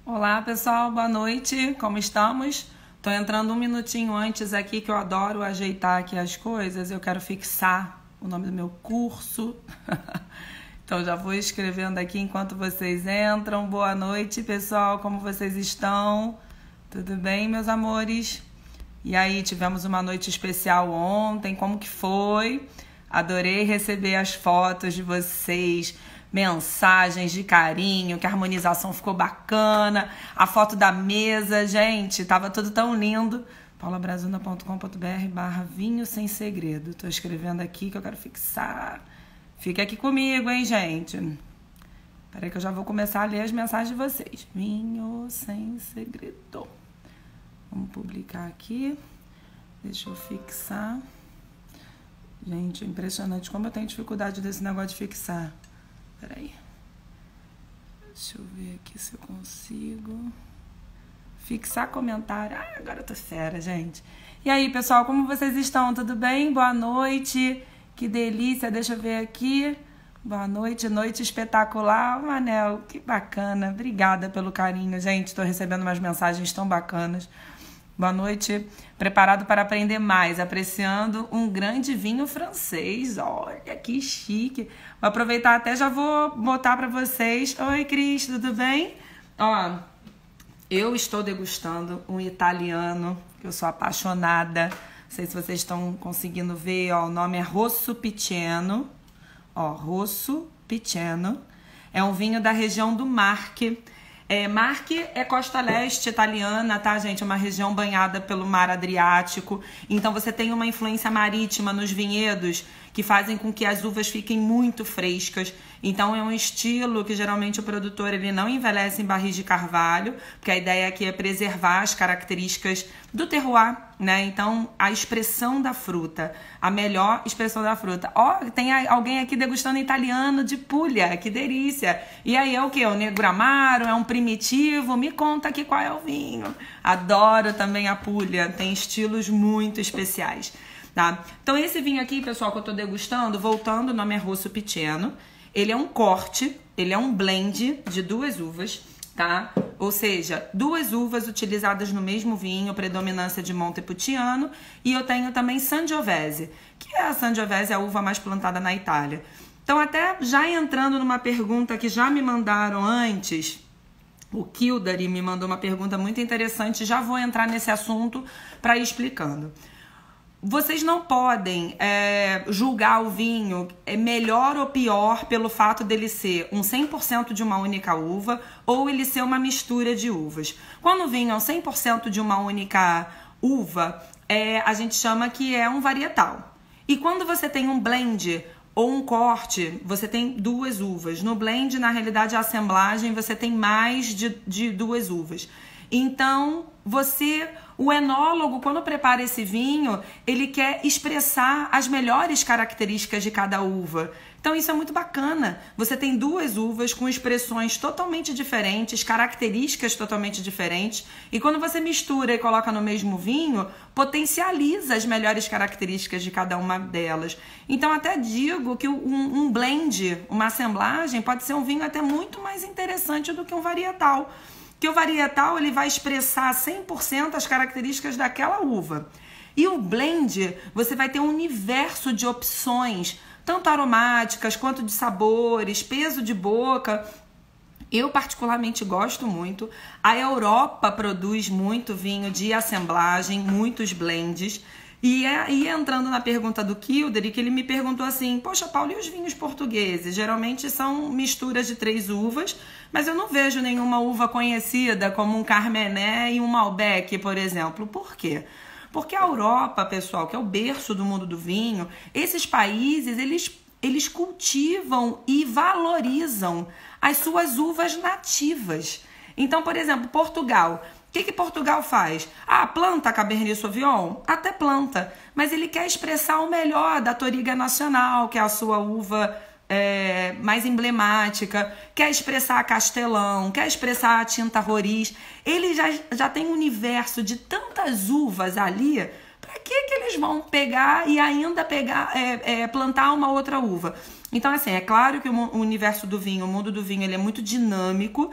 Olá pessoal, boa noite, como estamos? Tô entrando um minutinho antes aqui que eu adoro ajeitar aqui as coisas, eu quero fixar o nome do meu curso, então já vou escrevendo aqui enquanto vocês entram. Boa noite pessoal, como vocês estão? Tudo bem, meus amores? E aí, tivemos uma noite especial ontem, como que foi? Adorei receber as fotos de vocês, mensagens de carinho, que a harmonização ficou bacana, a foto da mesa, gente, tava tudo tão lindo. paulabrazuna.com.br/vinho sem segredo. Tô escrevendo aqui que eu quero fixar. Fica aqui comigo, hein, gente? Peraí que eu já vou começar a ler as mensagens de vocês. Vinho sem segredo. Vamos publicar aqui. Deixa eu fixar. Gente, impressionante como eu tenho dificuldade desse negócio de fixar. Peraí. Deixa eu ver aqui se eu consigo. Fixar comentário. Ah, agora eu tô fera, gente. E aí, pessoal, como vocês estão? Tudo bem? Boa noite. Que delícia. Deixa eu ver aqui. Boa noite, noite espetacular. Manel, que bacana. Obrigada pelo carinho, gente. Tô recebendo umas mensagens tão bacanas. Boa noite, preparado para aprender mais, apreciando um grande vinho francês. Olha, que chique. Vou aproveitar até, já vou botar para vocês. Oi, Cris, tudo bem? Ó, eu estou degustando um italiano, que eu sou apaixonada. Não sei se vocês estão conseguindo ver, ó, o nome é Rosso Piceno. Ó, Rosso Piceno. É um vinho da região do Marche. Marche é costa leste italiana, tá, gente? É uma região banhada pelo mar Adriático. Então você tem uma influência marítima nos vinhedos que fazem com que as uvas fiquem muito frescas. Então é um estilo que geralmente o produtor ele não envelhece em barris de carvalho, porque a ideia aqui é preservar as características do terroir, né? Então a expressão da fruta, a melhor expressão da fruta. Ó, tem alguém aqui degustando italiano de Puglia, que delícia! E aí é o que? O Negro Amaro? É um primitivo? Me conta aqui qual é o vinho. Adoro também a Puglia, tem estilos muito especiais. Tá? Então esse vinho aqui, pessoal, que eu tô degustando, voltando, o nome é Rosso Piceno. Ele é um corte, ele é um blend de duas uvas, tá? Ou seja, duas uvas utilizadas no mesmo vinho, predominância de Montepulciano, e eu tenho também Sangiovese, que é a Sangiovese, a uva mais plantada na Itália. Então até já entrando numa pergunta que já me mandaram antes, o Kildare me mandou uma pergunta muito interessante, já vou entrar nesse assunto para ir explicando. Vocês não podem julgar o vinho melhor ou pior pelo fato dele ser um 100% de uma única uva ou ele ser uma mistura de uvas. Quando o vinho é um 100% de uma única uva, a gente chama que é um varietal. E quando você tem um blend ou um corte, você tem duas uvas. No blend, na realidade, a assemblagem, você tem mais de duas uvas. Então, o enólogo, quando prepara esse vinho, ele quer expressar as melhores características de cada uva. Então isso é muito bacana. Você tem duas uvas com expressões totalmente diferentes, características totalmente diferentes, e quando você mistura e coloca no mesmo vinho, potencializa as melhores características de cada uma delas. Então até digo que um blend, uma assemblagem, pode ser um vinho até muito mais interessante do que um varietal. Que o varietal ele vai expressar 100% as características daquela uva. E o blend, você vai ter um universo de opções, tanto aromáticas quanto de sabores, peso de boca. Eu particularmente gosto muito. A Europa produz muito vinho de assemblagem, muitos blends. E aí, entrando na pergunta do Kildare, que ele me perguntou assim, poxa, Paulo, e os vinhos portugueses? Geralmente são misturas de 3 uvas, mas eu não vejo nenhuma uva conhecida como um Carmené e um Malbec, por exemplo. Por quê? Porque a Europa, pessoal, que é o berço do mundo do vinho, esses países, eles cultivam e valorizam as suas uvas nativas. Então, por exemplo, Portugal. O que Portugal faz? Planta Cabernet Sauvignon? Até planta, mas ele quer expressar o melhor da Touriga Nacional, que é a sua uva mais emblemática, quer expressar a Castelão, quer expressar a Tinta Roriz. Ele já tem um universo de tantas uvas ali, para que eles vão pegar e ainda plantar uma outra uva? Então, assim, é claro que o universo do vinho, o mundo do vinho, ele é muito dinâmico.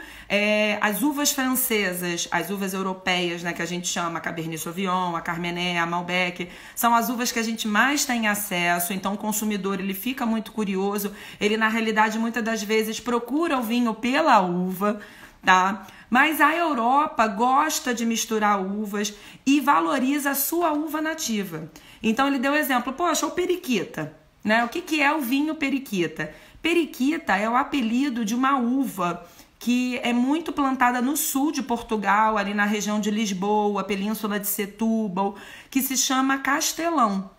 As uvas francesas, as uvas europeias, né, que a gente chama Cabernet Sauvignon, a Carmenet, a Malbec, são as uvas que a gente mais tem acesso. Então, o consumidor, ele fica muito curioso. Ele, na realidade, muitas das vezes procura o vinho pela uva, tá? Mas a Europa gosta de misturar uvas e valoriza a sua uva nativa. Então, ele deu o exemplo, poxa, o periquita. Né? O que é o vinho periquita? Periquita é o apelido de uma uva que é muito plantada no sul de Portugal, ali na região de Lisboa, Península de Setúbal, que se chama castelão.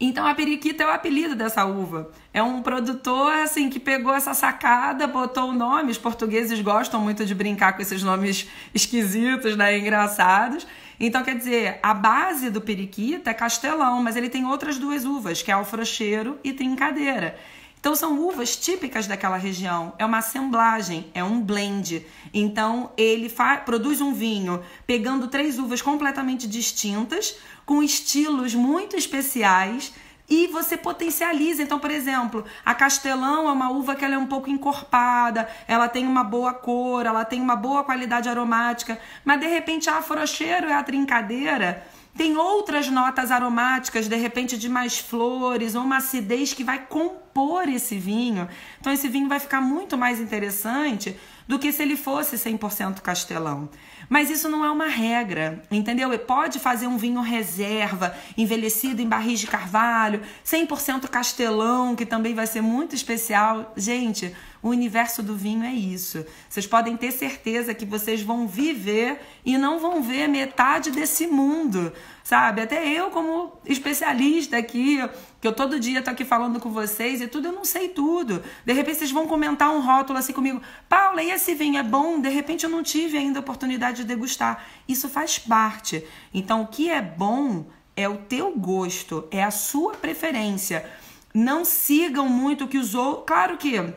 Então a periquita é o apelido dessa uva. É um produtor assim que pegou essa sacada, botou o nome. Os portugueses gostam muito de brincar com esses nomes esquisitos, né, engraçados. Então, quer dizer, a base do periquita é castelão, mas ele tem outras duas uvas, que é alfrocheiro e trincadeira. Então, são uvas típicas daquela região. É uma assemblagem, é um blend. Então, ele produz um vinho pegando 3 uvas completamente distintas, com estilos muito especiais, e você potencializa. Então, por exemplo, a castelão é uma uva que ela é um pouco encorpada, ela tem uma boa cor, ela tem uma boa qualidade aromática, mas de repente a afrocheiro é a trincadeira, tem outras notas aromáticas, de repente de mais flores, ou uma acidez que vai compor esse vinho. Então esse vinho vai ficar muito mais interessante do que se ele fosse 100% castelão. Mas isso não é uma regra, entendeu? Pode fazer um vinho reserva, envelhecido em barris de carvalho, 100% castelão, que também vai ser muito especial. Gente, o universo do vinho é isso. Vocês podem ter certeza que vocês vão viver e não vão ver metade desse mundo, sabe? Até eu, como especialista aqui, que eu todo dia tô aqui falando com vocês e tudo, eu não sei tudo. De repente vocês vão comentar um rótulo assim comigo. Paula, e esse vinho é bom? De repente eu não tive ainda a oportunidade de degustar. Isso faz parte. Então, o que é bom é o teu gosto, é a sua preferência. Não sigam muito o que os outros... Claro que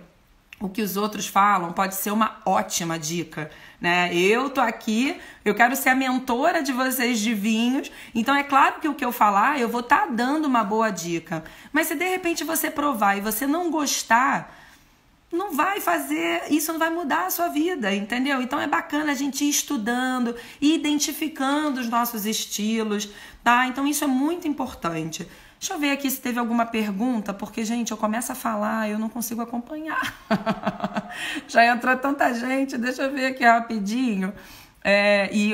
o que os outros falam pode ser uma ótima dica, né? Eu tô aqui, eu quero ser a mentora de vocês de vinhos, então é claro que o que eu falar, eu vou estar dando uma boa dica. Mas se de repente você provar e você não gostar, não vai fazer, isso não vai mudar a sua vida, entendeu? Então é bacana a gente ir estudando, ir identificando os nossos estilos, tá? Então isso é muito importante. Deixa eu ver aqui se teve alguma pergunta, porque, gente, eu começo a falar e eu não consigo acompanhar. Já entrou tanta gente, deixa eu ver aqui rapidinho.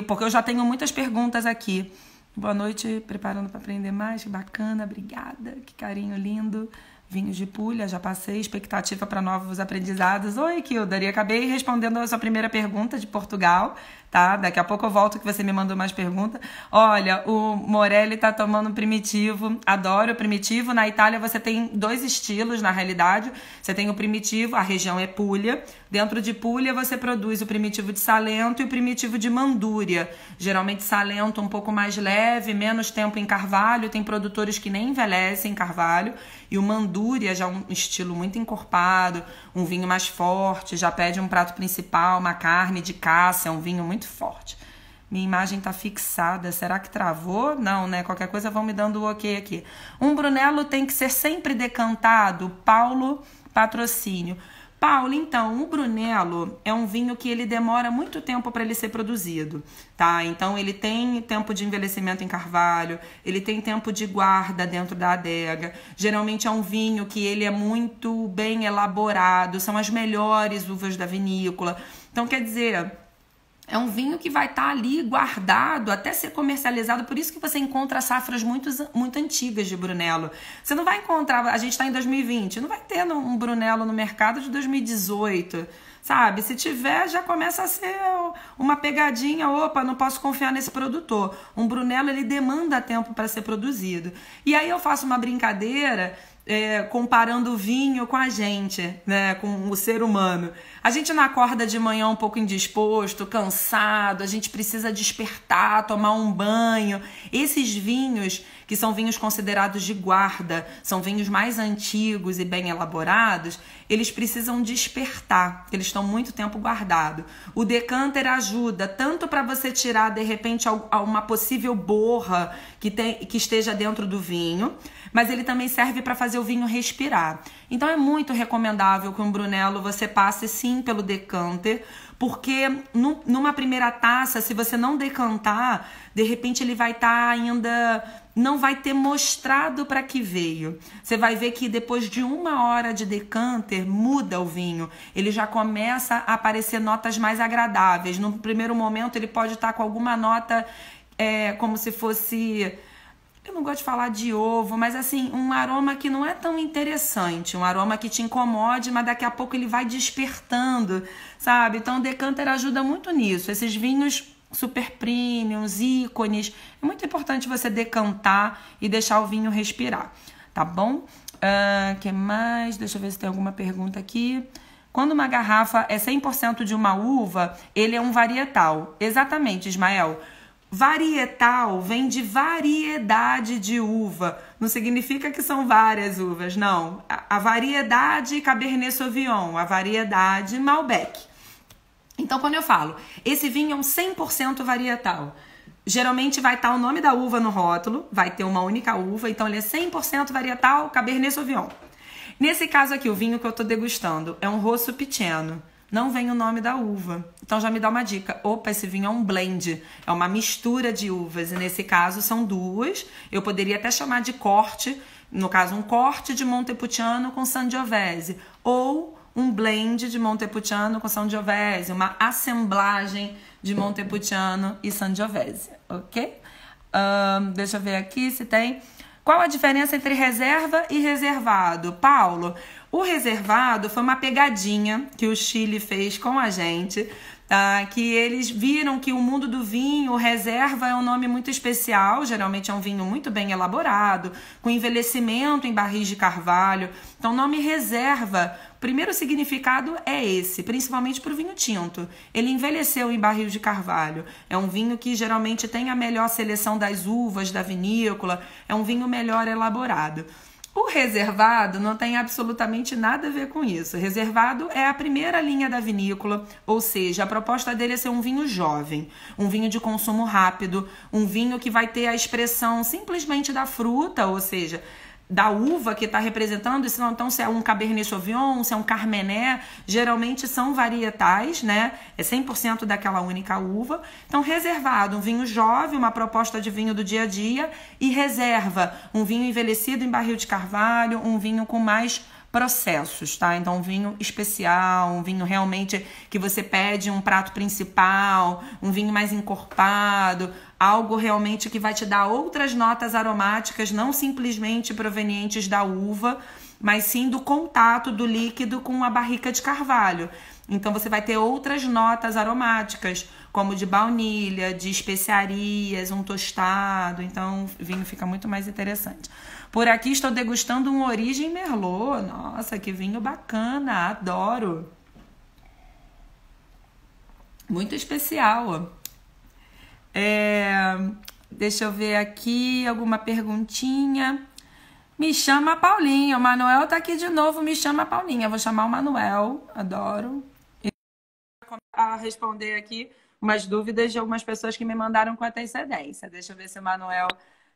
Porque eu já tenho muitas perguntas aqui. Boa noite, preparando para aprender mais, que bacana, obrigada, que carinho lindo. Vinhos de Puglia, já passei, expectativa para novos aprendizados. Oi, Kildare, acabei respondendo a sua primeira pergunta de Portugal, tá? Daqui a pouco eu volto que você me mandou mais perguntas. Olha, o Morelli tá tomando um primitivo, adoro o primitivo. Na Itália você tem 2 estilos, na realidade. Você tem o primitivo, a região é Puglia. Dentro de Puglia você produz o primitivo de Salento e o primitivo de Mandúria. Geralmente Salento um pouco mais leve, menos tempo em carvalho. Tem produtores que nem envelhecem em carvalho. E o Mandúria já é um estilo muito encorpado, um vinho mais forte, já pede um prato principal, uma carne de caça, é um vinho muito forte. Minha imagem tá fixada, será que travou? Não, né? Qualquer coisa vão me dando o ok aqui. Um Brunello tem que ser sempre decantado? Paulo Patrocínio. Paulo, então, o Brunello é um vinho que ele demora muito tempo para ele ser produzido, tá? Então, ele tem tempo de envelhecimento em carvalho, ele tem tempo de guarda dentro da adega. Geralmente é um vinho que ele é muito bem elaborado, são as melhores uvas da vinícola. Então, quer dizer... É um vinho que vai estar ali guardado até ser comercializado. Por isso que você encontra safras muito antigas de Brunello. Você não vai encontrar... A gente está em 2020. Não vai ter um Brunello no mercado de 2018. Sabe? Se tiver, já começa a ser uma pegadinha. Opa, não posso confiar nesse produtor. Um Brunello, ele demanda tempo para ser produzido. E aí eu faço uma brincadeira... comparando o vinho com a gente, né, com o ser humano. A gente não acorda de manhã um pouco indisposto, cansado, a gente precisa despertar, tomar um banho. Esses vinhos, que são vinhos considerados de guarda, são vinhos mais antigos e bem elaborados, eles precisam despertar, eles estão muito tempo guardados. O decanter ajuda tanto para você tirar, de repente, uma possível borra que esteja dentro do vinho, mas ele também serve para fazer o vinho respirar. Então é muito recomendável que um Brunello você passe sim pelo decanter, porque numa primeira taça, se você não decantar, de repente ele vai estar ainda... não vai ter mostrado para que veio. Você vai ver que depois de 1 hora de decanter, muda o vinho. Ele já começa a aparecer notas mais agradáveis. No primeiro momento, ele pode estar com alguma nota como se fosse... eu não gosto de falar de ovo, mas assim, um aroma que não é tão interessante. Um aroma que te incomode, mas daqui a pouco ele vai despertando, sabe? Então o decanter ajuda muito nisso. Esses vinhos super premiums, ícones, é muito importante você decantar e deixar o vinho respirar, tá bom? Que mais? Deixa eu ver se tem alguma pergunta aqui. Quando uma garrafa é 100% de uma uva, ele é um varietal. Exatamente, Ismael. Varietal vem de variedade de uva. Não significa que são várias uvas, não. A variedade Cabernet Sauvignon, a variedade Malbec. Então, quando eu falo, esse vinho é um 100% varietal, geralmente vai estar o nome da uva no rótulo, vai ter uma única uva, então ele é 100% varietal Cabernet Sauvignon. Nesse caso aqui, o vinho que eu estou degustando é um Rosso Piceno, não vem o nome da uva. Então já me dá uma dica. Opa, esse vinho é um blend, é uma mistura de uvas, e nesse caso são 2. Eu poderia até chamar de corte, no caso um corte de Montepulciano com Sangiovese, ou um blend de Montepulciano com Sangiovese, uma assemblagem de Montepulciano e Sangiovese, ok? Deixa eu ver aqui se tem... Qual a diferença entre reserva e reservado? Paulo, o reservado foi uma pegadinha que o Chile fez com a gente, tá? Que eles viram que o mundo do vinho, reserva é um nome muito especial, geralmente é um vinho muito bem elaborado, com envelhecimento em barris de carvalho. Então, o nome reserva, o primeiro significado é esse, principalmente para o vinho tinto. Ele envelheceu em barril de carvalho. É um vinho que geralmente tem a melhor seleção das uvas da vinícola, é um vinho melhor elaborado. O reservado não tem absolutamente nada a ver com isso. Reservado é a primeira linha da vinícola, ou seja, a proposta dele é ser um vinho jovem, um vinho de consumo rápido, um vinho que vai ter a expressão simplesmente da fruta, ou seja, da uva que está representando, então se é um Cabernet Sauvignon, se é um Carmenet, geralmente são varietais, né? É 100% daquela única uva. Então, reservado, um vinho jovem, uma proposta de vinho do dia a dia, e reserva, um vinho envelhecido em barril de carvalho, um vinho com mais processos, tá? Então, um vinho especial, um vinho realmente que você pede um prato principal, um vinho mais encorpado, algo realmente que vai te dar outras notas aromáticas, não simplesmente provenientes da uva, mas sim do contato do líquido com a barrica de carvalho. Então você vai ter outras notas aromáticas, como de baunilha, de especiarias, um tostado. Então o vinho fica muito mais interessante. Por aqui estou degustando um Origem Merlot. Nossa, que vinho bacana, adoro. Muito especial. Deixa eu ver aqui alguma perguntinha. Me chama Paulinha. O Manuel tá aqui de novo. Me chama Paulinha. Vou chamar o Manuel. Adoro. A responder aqui umas dúvidas de algumas pessoas que me mandaram com antecedência. Deixa eu ver se o Manuel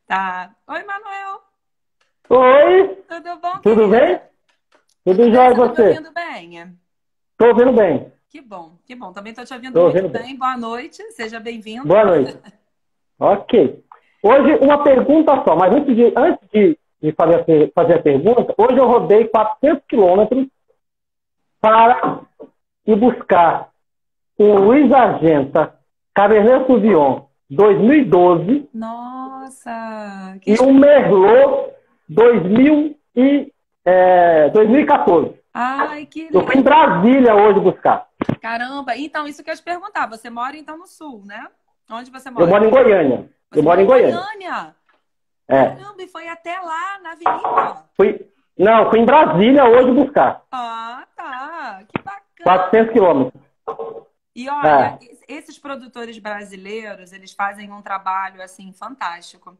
tá. Oi, Manuel. Oi. Tudo bom? Tudo bem? Tudo jóia, você? Tá me ouvindo bem? Tô ouvindo bem. Que bom, que bom. Também tô te ouvindo muito bem. Boa noite. Seja bem-vindo. Boa noite. Ok. Hoje, uma pergunta só, mas antes de fazer a pergunta, hoje eu rodei 400 quilômetros para ir buscar o Luiz Argenta Cabernet Sauvignon 2012. Nossa! E o Merlot 2014. Ai, que lindo. Eu fui em Brasília hoje buscar. Caramba! Então, isso que eu ia te perguntar. Você mora, então, no Sul, né? Onde você mora? Eu moro em Goiânia. Você mora em Goiânia? É. Caramba, e foi até lá, na vinícola? Fui em Brasília hoje buscar. Ah, tá. Que bacana. 400 quilômetros. E olha, esses produtores brasileiros, eles fazem um trabalho, assim, fantástico.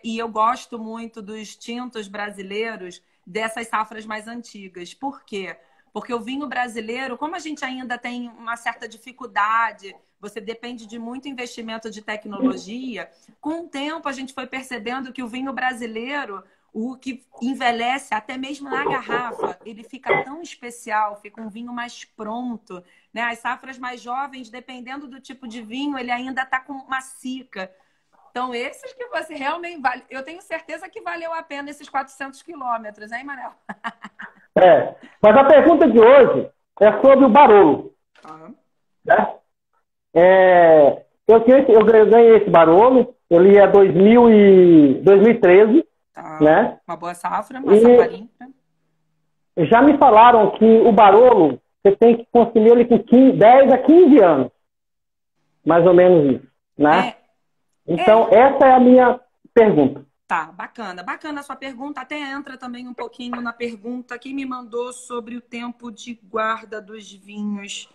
E eu gosto muito dos tintos brasileiros dessas safras mais antigas. Por quê? Porque o vinho brasileiro, como a gente ainda tem uma certa dificuldade, você depende de muito investimento de tecnologia, com o tempo a gente foi percebendo que o vinho brasileiro, o que envelhece até mesmo na garrafa, ele fica tão especial, fica um vinho mais pronto, né? As safras mais jovens, dependendo do tipo de vinho, ele ainda está com uma cica. Então, esses que você realmente vale, eu tenho certeza que valeu a pena esses 400 quilômetros, hein, Manel? Mas a pergunta de hoje é sobre o Barolo. Né? Eu ganhei esse Barolo, ele é 2013. Né? Uma boa safra, uma safra. Já me falaram que o Barolo, você tem que consumir ele com 10 a 15 anos. Mais ou menos isso. Né? Então, essa é a minha pergunta. Tá, bacana. Bacana a sua pergunta. Até entra também um pouquinho na pergunta que me mandou sobre o tempo de guarda dos vinhos.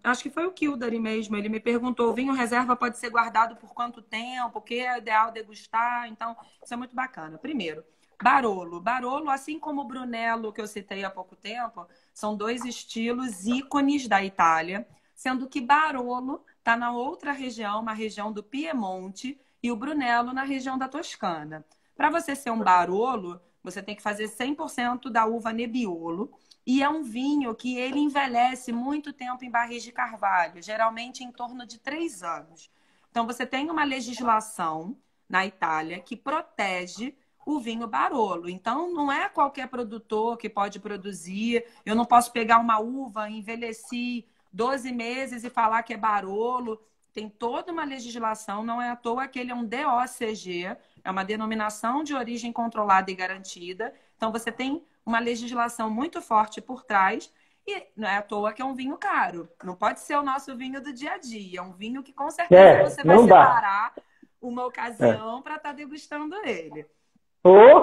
Acho que foi o Kildare mesmo. Ele me perguntou, o vinho reserva pode ser guardado por quanto tempo? O que é ideal degustar? Então, isso é muito bacana. Primeiro, Barolo. Barolo, assim como o Brunello, que eu citei há pouco tempo, são dois estilos ícones da Itália, sendo que Barolo está na outra região, uma região do Piemonte, e o Brunello na região da Toscana. Para você ser um Barolo, você tem que fazer 100% da uva Nebbiolo, e é um vinho que ele envelhece muito tempo em barris de carvalho, geralmente em torno de 3 anos. Então, você tem uma legislação na Itália que protege o vinho Barolo. Então, não é qualquer produtor que pode produzir. Eu não posso pegar uma uva, envelheci 12 meses e falar que é Barolo. Tem toda uma legislação, não é à toa que ele é um DOCG, é uma denominação de origem controlada e garantida. Então, você tem uma legislação muito forte por trás e não é à toa que é um vinho caro. Não pode ser o nosso vinho do dia a dia. É um vinho que, com certeza, você vai separar uma ocasião para estar degustando ele.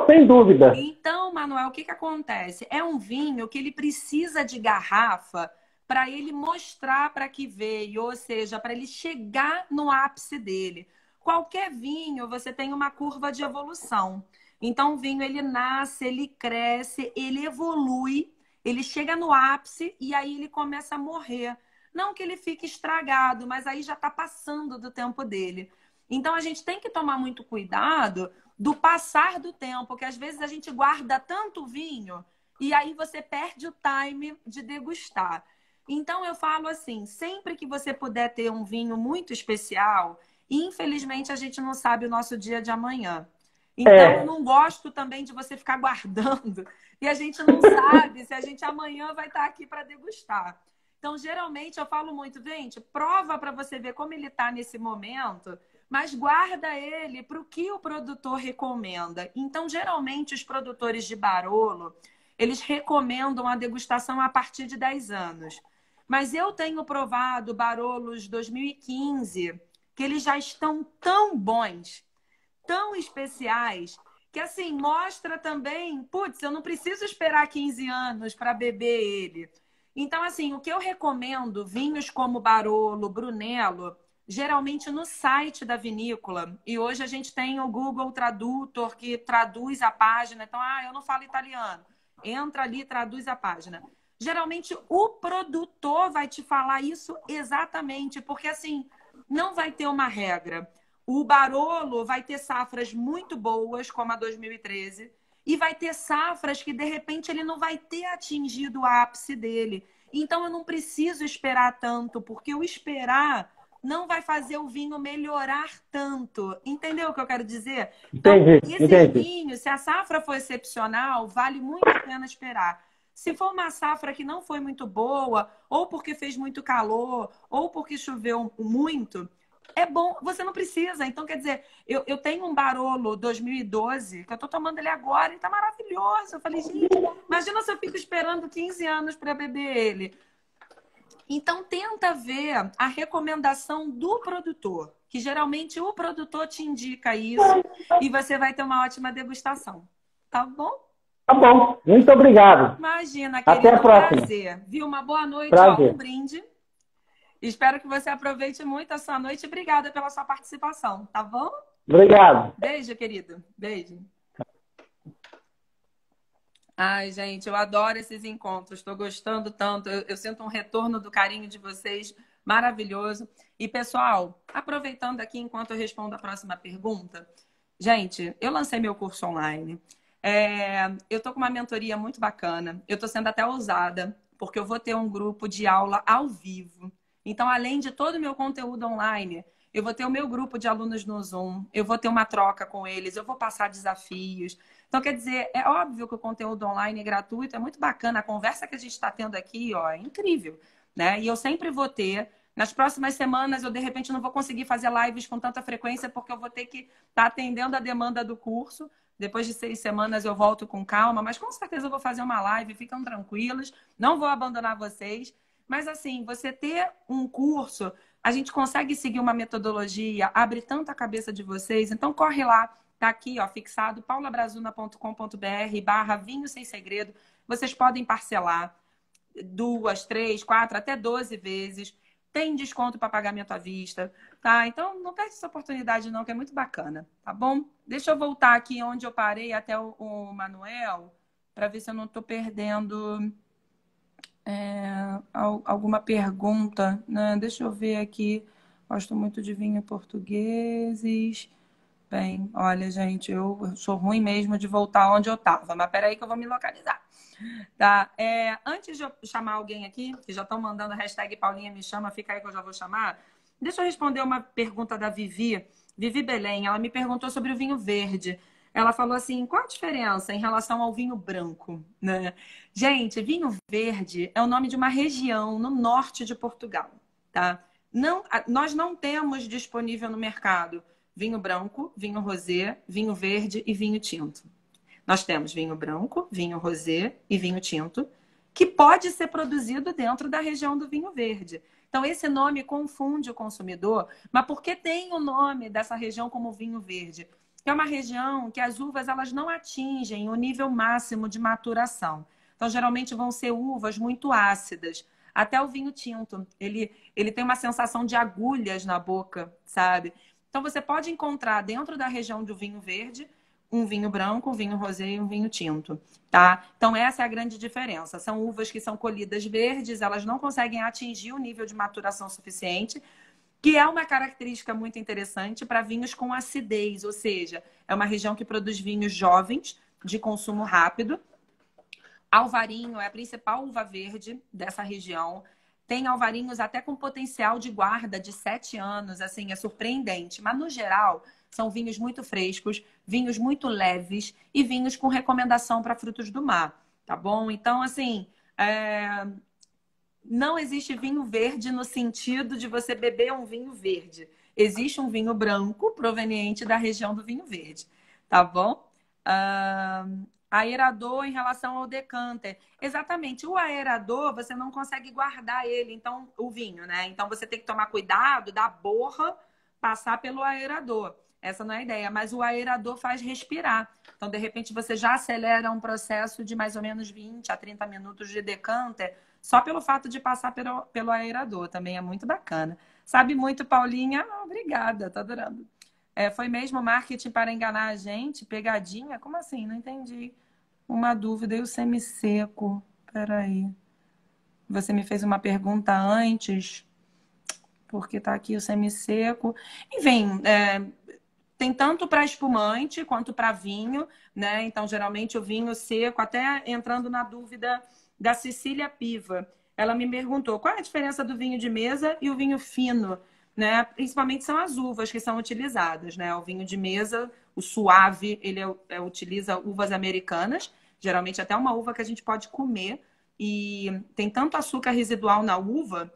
Sem dúvida. Então, Manuel, o que acontece? É um vinho que ele precisa de garrafa para ele mostrar para que veio, ou seja, para ele chegar no ápice dele. Qualquer vinho, você tem uma curva de evolução. Então, o vinho, ele nasce, ele cresce, ele evolui, ele chega no ápice e aí ele começa a morrer. Não que ele fique estragado, mas aí já está passando do tempo dele. Então, a gente tem que tomar muito cuidado do passar do tempo, porque às vezes a gente guarda tanto vinho e aí você perde o time de degustar. Então, eu falo assim, sempre que você puder ter um vinho muito especial, infelizmente a gente não sabe o nosso dia de amanhã. Então, eu não gosto também de você ficar guardando e a gente não sabe se a gente amanhã vai estar aqui para degustar. Então, geralmente, eu falo muito, gente, prova para você ver como ele está nesse momento, mas guarda ele para o que o produtor recomenda. Então, geralmente, os produtores de Barolo, eles recomendam a degustação a partir de 10 anos. Mas eu tenho provado Barolos 2015, que eles já estão tão bons, tão especiais, que assim, mostra também, putz, eu não preciso esperar 15 anos para beber ele. Então, assim, o que eu recomendo, vinhos como Barolo, Brunello, geralmente no site da vinícola. E hoje a gente tem o Google Tradutor, que traduz a página. Então, eu não falo italiano. Entra ali e traduz a página. Geralmente, o produtor vai te falar isso exatamente, porque assim, não vai ter uma regra. O Barolo vai ter safras muito boas, como a 2013, e vai ter safras que, de repente, ele não vai ter atingido o ápice dele. Então, eu não preciso esperar tanto, porque o esperar não vai fazer o vinho melhorar tanto. Entendeu o que eu quero dizer? Então, esse vinho, se a safra for excepcional, vale muito a pena esperar. Se for uma safra que não foi muito boa, ou porque fez muito calor, ou porque choveu muito, é bom, você não precisa. Então, quer dizer, eu tenho um Barolo 2012, que eu tô tomando ele agora e tá maravilhoso. Eu falei, gente, imagina se eu fico esperando 15 anos para beber ele. Então, tenta ver a recomendação do produtor, que geralmente o produtor te indica isso e você vai ter uma ótima degustação. Tá bom? Tá bom. Muito obrigado. Imagina, querido. Até a próxima. Prazer. Viu? Uma boa noite. Prazer. Ó, um brinde. Espero que você aproveite muito a sua noite. Obrigada pela sua participação, tá bom? Obrigado. Beijo, querido. Beijo. Ai, gente, eu adoro esses encontros, estou gostando tanto. Eu sinto um retorno do carinho de vocês, maravilhoso. E, pessoal, aproveitando aqui enquanto eu respondo a próxima pergunta, gente, eu lancei meu curso online. Eu estou com uma mentoria muito bacana. Eu estou sendo até ousada, porque eu vou ter um grupo de aula ao vivo. Então, além de todo o meu conteúdo online, eu vou ter o meu grupo de alunos no Zoom, eu vou ter uma troca com eles, eu vou passar desafios. Então, quer dizer, é óbvio que o conteúdo online é gratuito, é muito bacana. A conversa que a gente está tendo aqui, ó, é incrível, né? E eu sempre vou ter. Nas próximas semanas, eu de repente não vou conseguir fazer lives com tanta frequência, porque eu vou ter que estar atendendo a demanda do curso. Depois de 6 semanas eu volto com calma, mas com certeza eu vou fazer uma live, ficam tranquilos, não vou abandonar vocês. Mas assim, você ter um curso, a gente consegue seguir uma metodologia, abre tanto a cabeça de vocês, então corre lá. Tá aqui, ó, fixado, paulabrazuna.com.br/, vinho sem segredo. Vocês podem parcelar 2, 3, 4, até 12 vezes. Tem desconto para pagamento à vista, tá? Então, não perde essa oportunidade não, que é muito bacana, tá bom? Deixa eu voltar aqui onde eu parei até o Manuel, para ver se eu não estou perdendo alguma pergunta, né? Deixa eu ver aqui. Gosto muito de vinho portugueses. Bem, olha, gente, eu sou ruim mesmo de voltar onde eu estava, mas peraí que eu vou me localizar. Tá? Antes de eu chamar alguém aqui, que já estão mandando a hashtag Paulinha me chama, fica aí que eu já vou chamar. Deixa eu responder uma pergunta da Vivi. Vivi Belém, ela me perguntou sobre o vinho verde. Ela falou assim: qual a diferença em relação ao vinho branco? Né? Gente, vinho verde é o nome de uma região no norte de Portugal, tá? Não, nós não temos disponível no mercado vinho branco, vinho rosé, vinho verde e vinho tinto. Nós temos vinho branco, vinho rosé e vinho tinto, que pode ser produzido dentro da região do vinho verde. Então, esse nome confunde o consumidor, mas por que tem o nome dessa região como vinho verde? Que é uma região que as uvas elas não atingem o nível máximo de maturação. Então, geralmente vão ser uvas muito ácidas. Até o vinho tinto, ele tem uma sensação de agulhas na boca, sabe? Então, você pode encontrar dentro da região do vinho verde um vinho branco, um vinho rosé e um vinho tinto, tá? Então, essa é a grande diferença. São uvas que são colhidas verdes, elas não conseguem atingir o nível de maturação suficiente, que é uma característica muito interessante para vinhos com acidez, ou seja, é uma região que produz vinhos jovens, de consumo rápido. Alvarinho é a principal uva verde dessa região. Tem alvarinhos até com potencial de guarda de 7 anos, assim, é surpreendente. Mas, no geral, são vinhos muito frescos, vinhos muito leves e vinhos com recomendação para frutos do mar, tá bom? Então, assim, não existe vinho verde no sentido de você beber um vinho verde. Existe um vinho branco proveniente da região do vinho verde, tá bom? Aerador em relação ao decanter. Exatamente, o aerador você não consegue guardar ele, então o vinho, né? Então você tem que tomar cuidado da borra passar pelo aerador. Essa não é a ideia, mas o aerador faz respirar. Então, de repente, você já acelera um processo de mais ou menos 20 a 30 minutos de decanter só pelo fato de passar pelo aerador. Também é muito bacana. Sabe muito, Paulinha? Obrigada, tô adorando. Foi mesmo marketing para enganar a gente? Pegadinha? Como assim? Não entendi. Uma dúvida. E o semi-seco? Peraí. Você me fez uma pergunta antes, porque tá aqui o semi-seco. Enfim, tem tanto para espumante quanto para vinho, né? Então, geralmente, o vinho seco, até entrando na dúvida da Cecília Piva. Ela me perguntou qual é a diferença do vinho de mesa e o vinho fino, né? Principalmente são as uvas que são utilizadas, né? O vinho de mesa, o suave, ele utiliza uvas americanas, geralmente até uma uva que a gente pode comer, e tem tanto açúcar residual na uva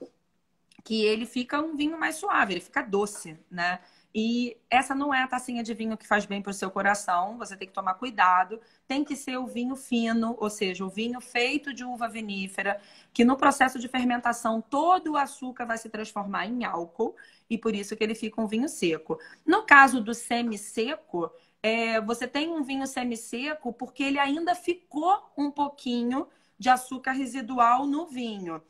que ele fica um vinho mais suave, ele fica doce, né? E essa não é a tacinha de vinho que faz bem para o seu coração, você tem que tomar cuidado. Tem que ser o vinho fino, ou seja, o vinho feito de uva vinífera, que no processo de fermentação todo o açúcar vai se transformar em álcool e por isso que ele fica um vinho seco. No caso do semi-seco, você tem um vinho semi-seco porque ele ainda ficou um pouquinho de açúcar residual no vinho.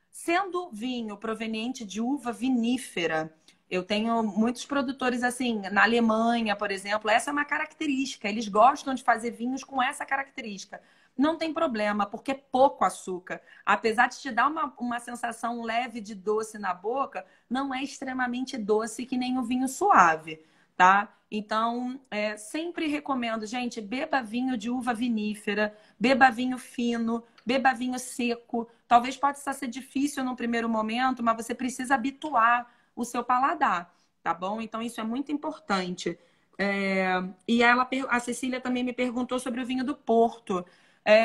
Sendo vinho proveniente de uva vinífera, eu tenho muitos produtores assim, na Alemanha, por exemplo, essa é uma característica. Eles gostam de fazer vinhos com essa característica. não tem problema, porque é pouco açúcar. Apesar de te dar uma sensação leve de doce na boca, não é extremamente doce que nem o vinho suave, tá? Então, sempre recomendo, gente, beba vinho de uva vinífera, beba vinho fino, beba vinho seco. Talvez possa ser difícil no primeiro momento, mas você precisa habituar o seu paladar, tá bom? Então, isso é muito importante. E a Cecília também me perguntou sobre o vinho do Porto.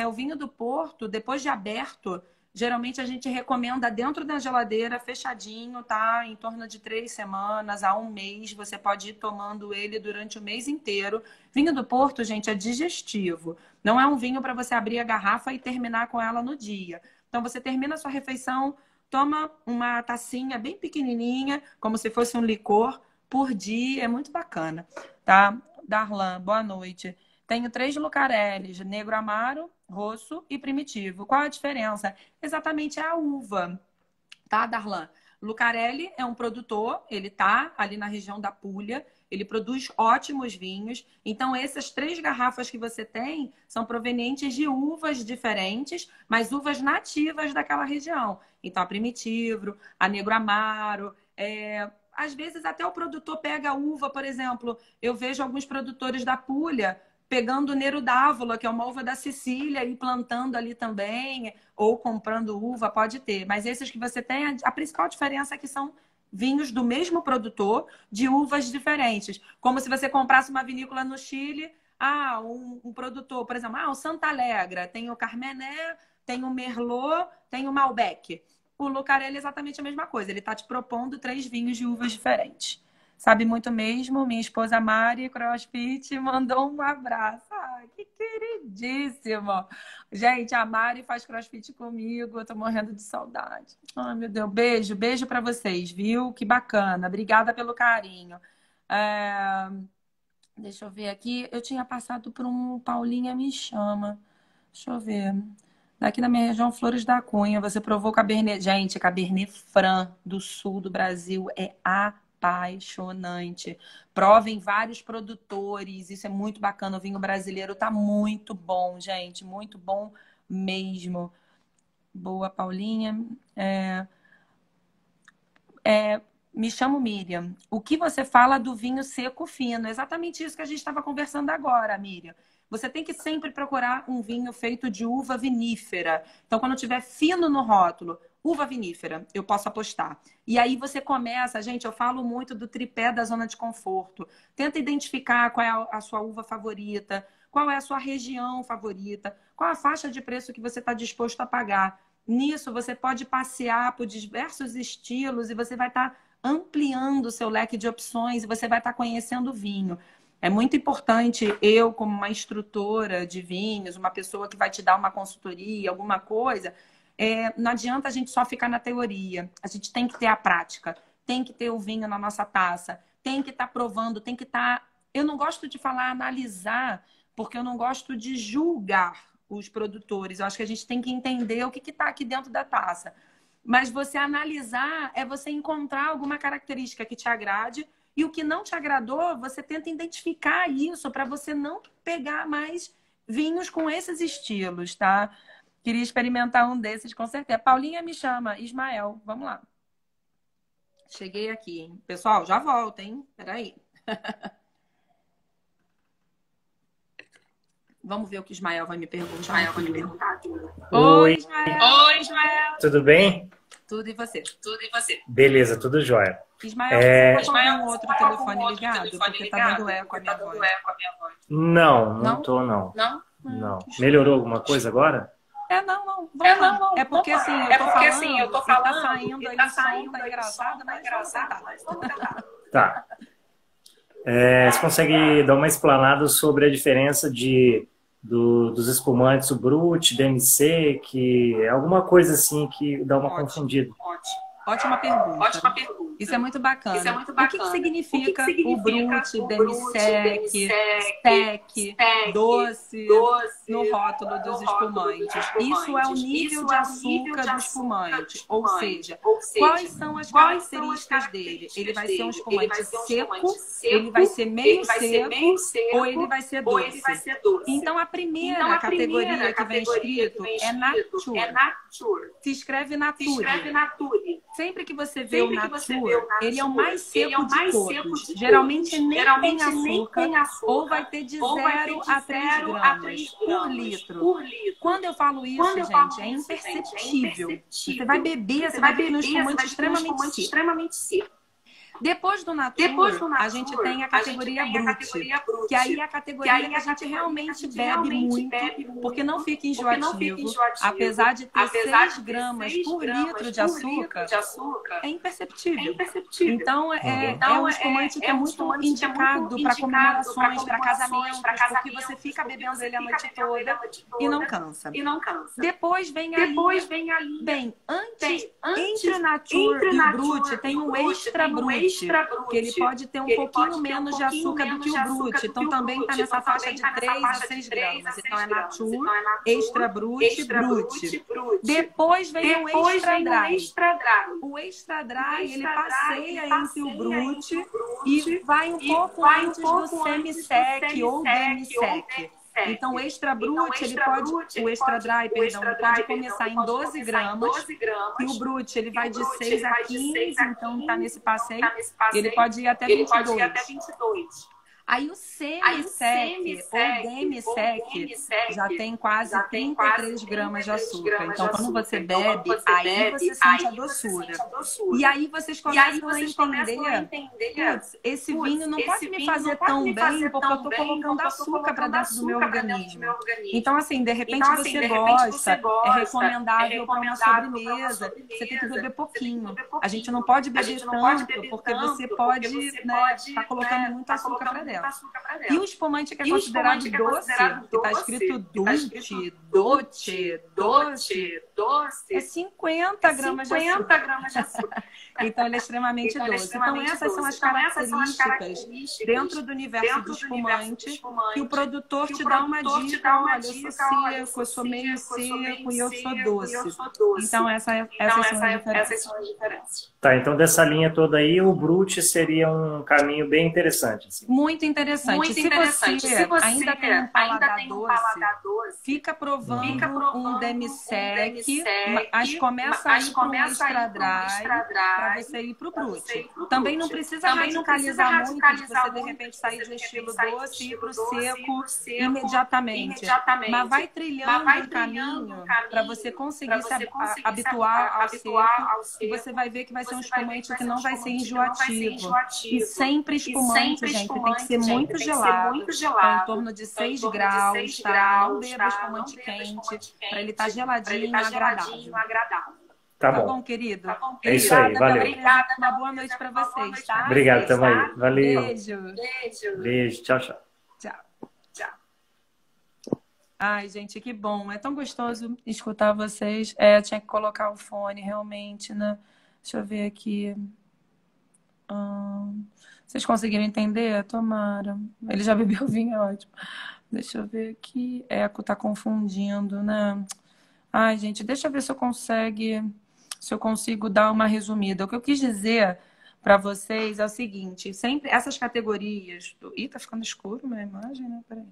O vinho do Porto, depois de aberto, geralmente a gente recomenda dentro da geladeira, fechadinho, tá? Em torno de 3 semanas a 1 mês. Você pode ir tomando ele durante o mês inteiro. Vinho do Porto, gente, é digestivo. Não é um vinho para você abrir a garrafa e terminar com ela no dia. Então, você termina a sua refeição, toma uma tacinha bem pequenininha, como se fosse um licor, por dia. É muito bacana, tá? Darlan, boa noite. Tenho 3 Lucarellis, Negro Amaro, Rosso e Primitivo. Qual a diferença? Exatamente é a uva, tá, Darlan? Lucarelli é um produtor, ele tá ali na região da Puglia, ele produz ótimos vinhos. Então, essas 3 garrafas que você tem são provenientes de uvas diferentes, mas uvas nativas daquela região. Então, a Primitivo, a Negro Amaro, às vezes até o produtor pega uva, por exemplo, eu vejo alguns produtores da Puglia pegando o Nero d'Avola, que é uma uva da Sicília, e plantando ali também, ou comprando uva, pode ter. Mas esses que você tem, a principal diferença é que são vinhos do mesmo produtor, de uvas diferentes. Como se você comprasse uma vinícola no Chile, um produtor, por exemplo, o Santa Alegra, tem o Carmené, tem o Merlot, tem o Malbec. O Lucarelli é exatamente a mesma coisa, ele está te propondo 3 vinhos de uvas diferentes. Sabe muito mesmo. Minha esposa Mari, CrossFit, mandou um abraço. Que queridíssimo. Gente, a Mari faz CrossFit comigo. Eu tô morrendo de saudade. Ai, meu Deus. Beijo pra vocês, viu? Que bacana. Obrigada pelo carinho. Deixa eu ver aqui. Eu tinha passado por um Paulinha Me Chama. Deixa eu ver. Daqui na minha região, Flores da Cunha. Você provou Cabernet. Gente, Cabernet Franc do sul do Brasil é apaixonante. Provem vários produtores. Isso é muito bacana. O vinho brasileiro tá muito bom, gente. Muito bom mesmo. Boa, Paulinha. Me chamo Miriam. O que você fala do vinho seco fino? Exatamente isso que a gente estava conversando agora, Miriam. Você tem que sempre procurar um vinho feito de uva vinífera. Então, quando tiver fino no rótulo, uva vinífera, eu posso apostar. E aí você começa, gente, eu falo muito do tripé da zona de conforto. Tenta identificar qual é a sua uva favorita, qual é a sua região favorita, qual a faixa de preço que você está disposto a pagar. Nisso, você pode passear por diversos estilos e você vai estar ampliando o seu leque de opções e você vai estar conhecendo o vinho. É muito importante eu, como uma instrutora de vinhos, uma pessoa que vai te dar uma consultoria, alguma coisa, não adianta a gente só ficar na teoria. A gente tem que ter a prática, tem que ter o vinho na nossa taça, tem que estar provando, tem que estar... Eu não gosto de falar analisar, porque eu não gosto de julgar os produtores. Eu acho que a gente tem que entender o que está aqui dentro da taça. Mas você analisar é você encontrar alguma característica que te agrade e o que não te agradou, você tenta identificar isso para você não pegar mais vinhos com esses estilos, tá? Queria experimentar um desses, com certeza. Paulinha me chama. Ismael, vamos lá. Cheguei aqui, hein? Pessoal, já volto, hein? Peraí. Vamos ver o que Ismael vai me perguntar. Oi, Ismael. Oi, Ismael. Tudo bem? Tudo e você? Tudo e você? Beleza, tudo jóia. Ismael, você tá com um outro telefone ligado? Porque tá dando eco a minha voz. Não tô, não. Não. Melhorou alguma coisa agora? Não. É porque assim, eu tô falando, tá saindo aí, som tá engraçado, mas Tá. Você consegue dar uma explanada sobre a diferença dos espumantes, o Brut, DMC, que é alguma coisa assim que dá uma confundida. Ótima pergunta. Ótima pergunta. Isso é muito bacana. Isso é muito O que bacana. significa O o brute, demi-sec, sec, doce no rótulo dos espumantes? Isso é o nível de açúcar do espumante. Ou seja, quais são as características dele? Ele vai ser um espumante seco, ele vai ser meio seco ou ele vai ser doce. Então, a primeira categoria que vem escrito é Nature. Se escreve Nature. Sempre que você vê o Nature, ele é o mais seco de todos. Geralmente nem tem açúcar, ou vai ter de 0 a 3 gramas por litro. Quando eu falo isso, gente, é imperceptível. Você vai beber, você vai ver um espumante extremamente seco. Depois do Nature, a gente tem a categoria Brute, que aí é a categoria que a gente realmente bebe muito, porque não fica enjoativo. Apesar de ter 6 gramas por litro de açúcar, é imperceptível. Então, é um espumante que é muito indicado para comemorações, para casamentos, porque você fica bebendo ele a noite toda e não cansa. Depois vem ali, bem, entre o Nature e o Brute, tem o Extra Brute, que ele pode ter um pouquinho menos de açúcar do que o Brute. Então também está nessa faixa de 3 a 6 gramas. Então é Nature, Extra Brute, Brute. Depois vem o Extra Dry. O Extra Dry, ele passeia entre o Brute e vai um pouco antes do semi-sec ou demi-sec. Então, o Extra Brute, o Extra Dry, perdão, ele pode começar em 12 gramas. E o Brute, ele vai de 6 a 15, então está nesse passeio. Ele pode ir até 22. Aí o semi-sec ou demi-sec já tem quase 33 gramas de açúcar. Então, quando você bebe, aí você sente a doçura. E aí vocês começam a entender, putz, esse vinho não pode me fazer tão bem porque eu estou colocando açúcar para dentro do meu organismo. Então, assim, de repente você gosta, é recomendável para uma sobremesa, você tem que beber pouquinho. A gente não pode beber tanto porque você pode estar colocando muito açúcar para dentro. E o espumante que é considerado doce, que está escrito doce, é 50 gramas de açúcar. Então, ele é extremamente doce. Então, essas são as características dentro do universo do espumante que o produtor te dá uma dica, olha, eu sou seco, eu sou meio seco e eu sou doce. Então, essas são as diferenças. Tá, então dessa linha toda aí, o Brute seria um caminho bem interessante. Assim. Muito interessante. Se você ainda tem um paladar doce, fica provando um demi-sec, mas começa a ir para um extra dry para você ir para o Brute. Também não precisa radicalizar muito de você, de repente, sair do estilo doce e ir para o seco imediatamente. Mas vai trilhando um caminho para você conseguir se habituar ao seco e você vai ver que vai ser um espumante que não vai ser enjoativo. E sempre espumante, gente, tem que ser muito gelado, em torno de 6 graus, tá? Não beba espumante quente, para ele estar geladinho e agradável. Tá bom, querido? É isso aí, valeu. Obrigada, uma boa noite para vocês, tá? Obrigado também. Valeu. Beijo. Tchau. Ai, gente, que bom. É tão gostoso escutar vocês. Tinha que colocar o fone, realmente, né? Deixa eu ver aqui. Vocês conseguiram entender? Tomara. Ele já bebeu vinho, é ótimo. Deixa eu ver aqui. Eco tá confundindo, né? Ai, gente, deixa eu ver se eu consigo dar uma resumida. O que eu quis dizer para vocês é o seguinte, sempre essas categorias... Ih, tá ficando escuro minha imagem, né? Peraí.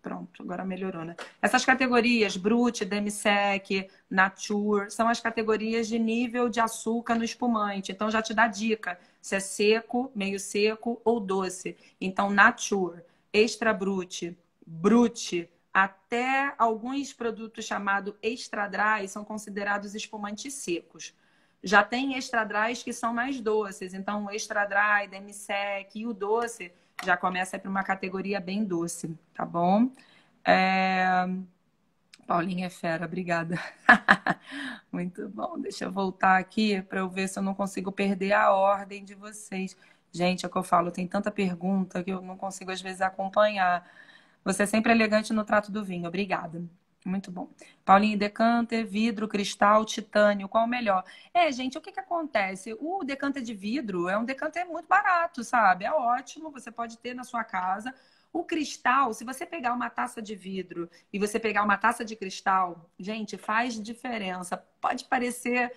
Pronto, agora melhorou, né? Essas categorias, Brute, demi-sec, Nature, são as categorias de nível de açúcar no espumante. Então, já te dá dica se é seco, meio seco ou doce. Então, Nature, Extra Brute, Brute, até alguns produtos chamados Extra Dry são considerados espumantes secos. Já tem Extra Drys que são mais doces. Então, o Extra Dry, demi-sec e o doce já começa para uma categoria bem doce, tá bom? Paulinha é fera, obrigada. Muito bom. Deixa eu voltar aqui para eu ver se eu não consigo perder a ordem de vocês. Gente, é o que eu falo, tem tanta pergunta que eu não consigo às vezes acompanhar. Você é sempre elegante no trato do vinho, obrigada. Muito bom. Paulinho, decanter, vidro, cristal, titânio, qual o melhor? Gente, o que que acontece? O decanter de vidro é um decanter muito barato, sabe? É ótimo, você pode ter na sua casa. O cristal, se você pegar uma taça de vidro e você pegar uma taça de cristal, gente, faz diferença. Pode parecer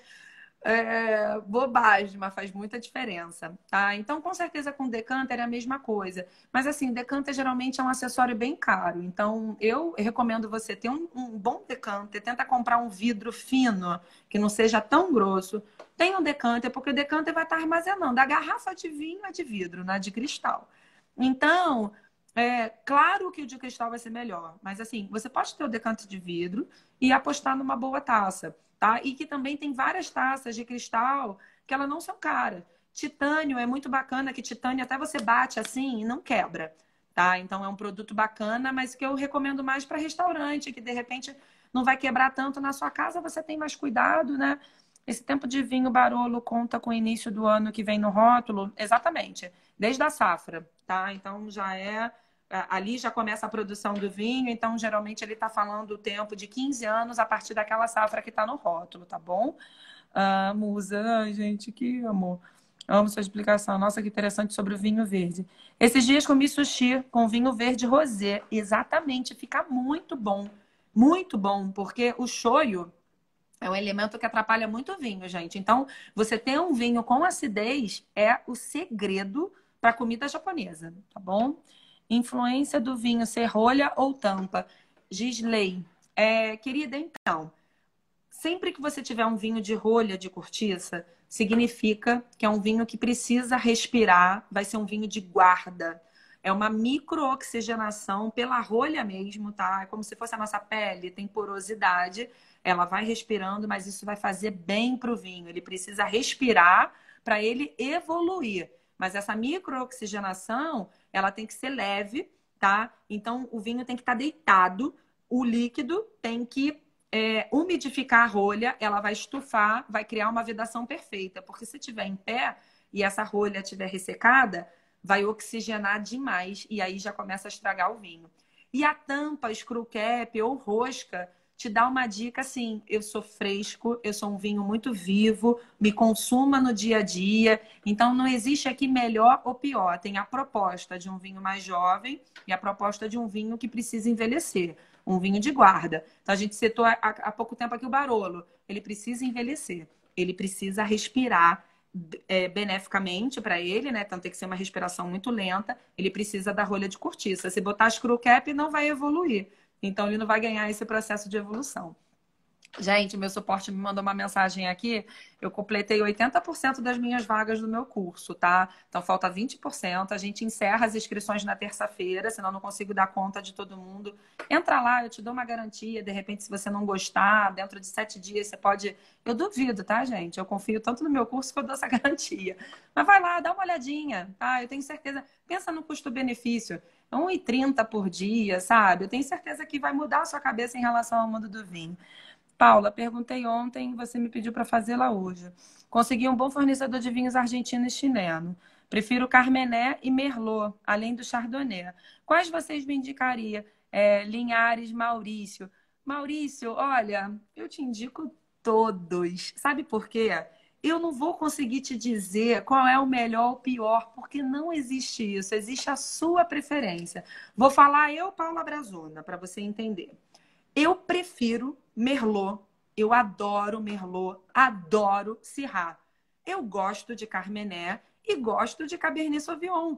bobagem, mas faz muita diferença, tá? Então, com certeza, com decanter é a mesma coisa. Mas, assim, decanter geralmente é um acessório bem caro. Então, eu recomendo você ter um bom decanter. Tenta comprar um vidro fino, que não seja tão grosso. Tem um decanter, porque o decanter vai estar armazenando. A garrafa de vinho é de vidro, né? De cristal. Então, claro que o de cristal vai ser melhor. Mas, assim, você pode ter o decanter de vidro e apostar numa boa taça. Tá? E que também tem várias taças de cristal que elas não são caras. Titânio é muito bacana, que titânio até você bate assim e não quebra, tá? Então é um produto bacana, mas que eu recomendo mais para restaurante, que de repente não vai quebrar tanto na sua casa, você tem mais cuidado, né? Esse tempo de vinho Barolo conta com o início do ano que vem no rótulo, exatamente, desde a safra, tá? Então ali já começa a produção do vinho, então geralmente ele está falando o tempo de 15 anos a partir daquela safra que está no rótulo, tá bom? Musa, ai, gente, que amor. Amo sua explicação. Nossa, que interessante sobre o vinho verde. Esses dias comi sushi com vinho verde rosé. Exatamente, fica muito bom, porque o shoyu é um elemento que atrapalha muito o vinho, gente. Então, você ter um vinho com acidez é o segredo para a comida japonesa, tá bom? Influência do vinho ser rolha ou tampa? Gisley. Querida, então, sempre que você tiver um vinho de rolha de cortiça, significa que é um vinho que precisa respirar, vai ser um vinho de guarda. É uma microoxigenação pela rolha mesmo, tá? É como se fosse a nossa pele, tem porosidade, ela vai respirando, mas isso vai fazer bem para o vinho. Ele precisa respirar para ele evoluir. Mas essa microoxigenação, ela tem que ser leve, tá? Então, o vinho tem que estar deitado, o líquido tem que umidificar a rolha, ela vai estufar, vai criar uma vedação perfeita. Porque se estiver em pé e essa rolha estiver ressecada, vai oxigenar demais e aí já começa a estragar o vinho. E a tampa, screw cap ou rosca, te dá uma dica assim: eu sou fresco, eu sou um vinho muito vivo, me consuma no dia a dia. Então não existe aqui melhor ou pior. Tem a proposta de um vinho mais jovem e a proposta de um vinho que precisa envelhecer. Um vinho de guarda. Então, a gente citou há pouco tempo aqui o Barolo. Ele precisa envelhecer. Ele precisa respirar beneficamente para ele, né? Então, tem que ser uma respiração muito lenta. Ele precisa da rolha de cortiça. Se botar screw cap, não vai evoluir. Então, ele não vai ganhar esse processo de evolução. Gente, meu suporte me mandou uma mensagem aqui. Eu completei 80% das minhas vagas do meu curso, tá? Então falta 20%. A gente encerra as inscrições na terça-feira, senão eu não consigo dar conta de todo mundo. Entra lá, eu te dou uma garantia. De repente, se você não gostar, dentro de 7 dias você pode. Eu duvido, tá, gente? Eu confio tanto no meu curso que eu dou essa garantia. Mas vai lá, dá uma olhadinha, tá? Eu tenho certeza. Pensa no custo-benefício. É 1,30 por dia, sabe? Eu tenho certeza que vai mudar a sua cabeça em relação ao mundo do vinho. Paula, perguntei ontem, você me pediu para fazê-la hoje. Consegui um bom fornecedor de vinhos argentino e chileno. Prefiro Carmené e Merlot, além do Chardonnay. Quais vocês me indicariam? Linhares, Maurício. Maurício, olha, eu te indico todos. Sabe por quê? Eu não vou conseguir te dizer qual é o melhor ou pior, porque não existe isso. Existe a sua preferência. Vou falar eu, Paula Brazona, para você entender. Eu prefiro Merlot. Eu adoro Merlot, adoro Syrah. Eu gosto de Carmené e gosto de Cabernet Sauvignon.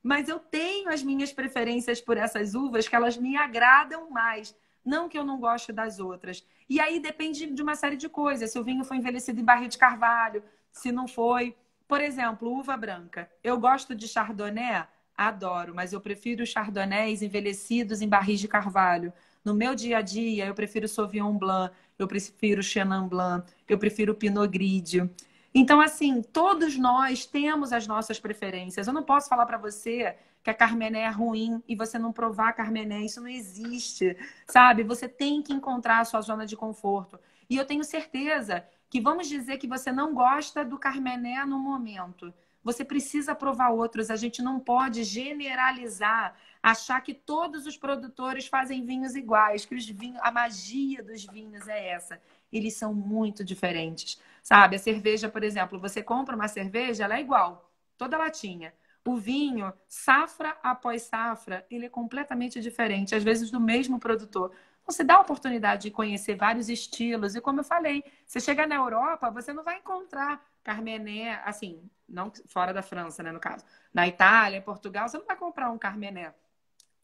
Mas eu tenho as minhas preferências por essas uvas que elas me agradam mais. Não que eu não goste das outras. E aí depende de uma série de coisas. Se o vinho foi envelhecido em barril de carvalho, se não foi. Por exemplo, uva branca. Eu gosto de Chardonnay? Adoro, mas eu prefiro Chardonnays envelhecidos em barris de carvalho. No meu dia a dia, eu prefiro Sauvignon Blanc, eu prefiro Chenin Blanc, eu prefiro Pinot Grigio. Então, assim, todos nós temos as nossas preferências. Eu não posso falar para você que a Carmené é ruim e você não provar a Carmené. Isso não existe, sabe? Você tem que encontrar a sua zona de conforto. E eu tenho certeza que vamos dizer que você não gosta do Carmené no momento. você precisa provar outros. A gente não pode generalizar, achar que todos os produtores fazem vinhos iguais, que os vinhos, a magia dos vinhos é essa. Eles são muito diferentes, sabe? A cerveja, por exemplo, você compra uma cerveja, ela é igual, toda latinha. O vinho, safra após safra, ele é completamente diferente, às vezes do mesmo produtor. Você dá a oportunidade de conhecer vários estilos. E como eu falei, você chega na Europa, você não vai encontrar Carmené, assim, não fora da França, né, no caso. Na Itália, Portugal, você não vai comprar um Carmené.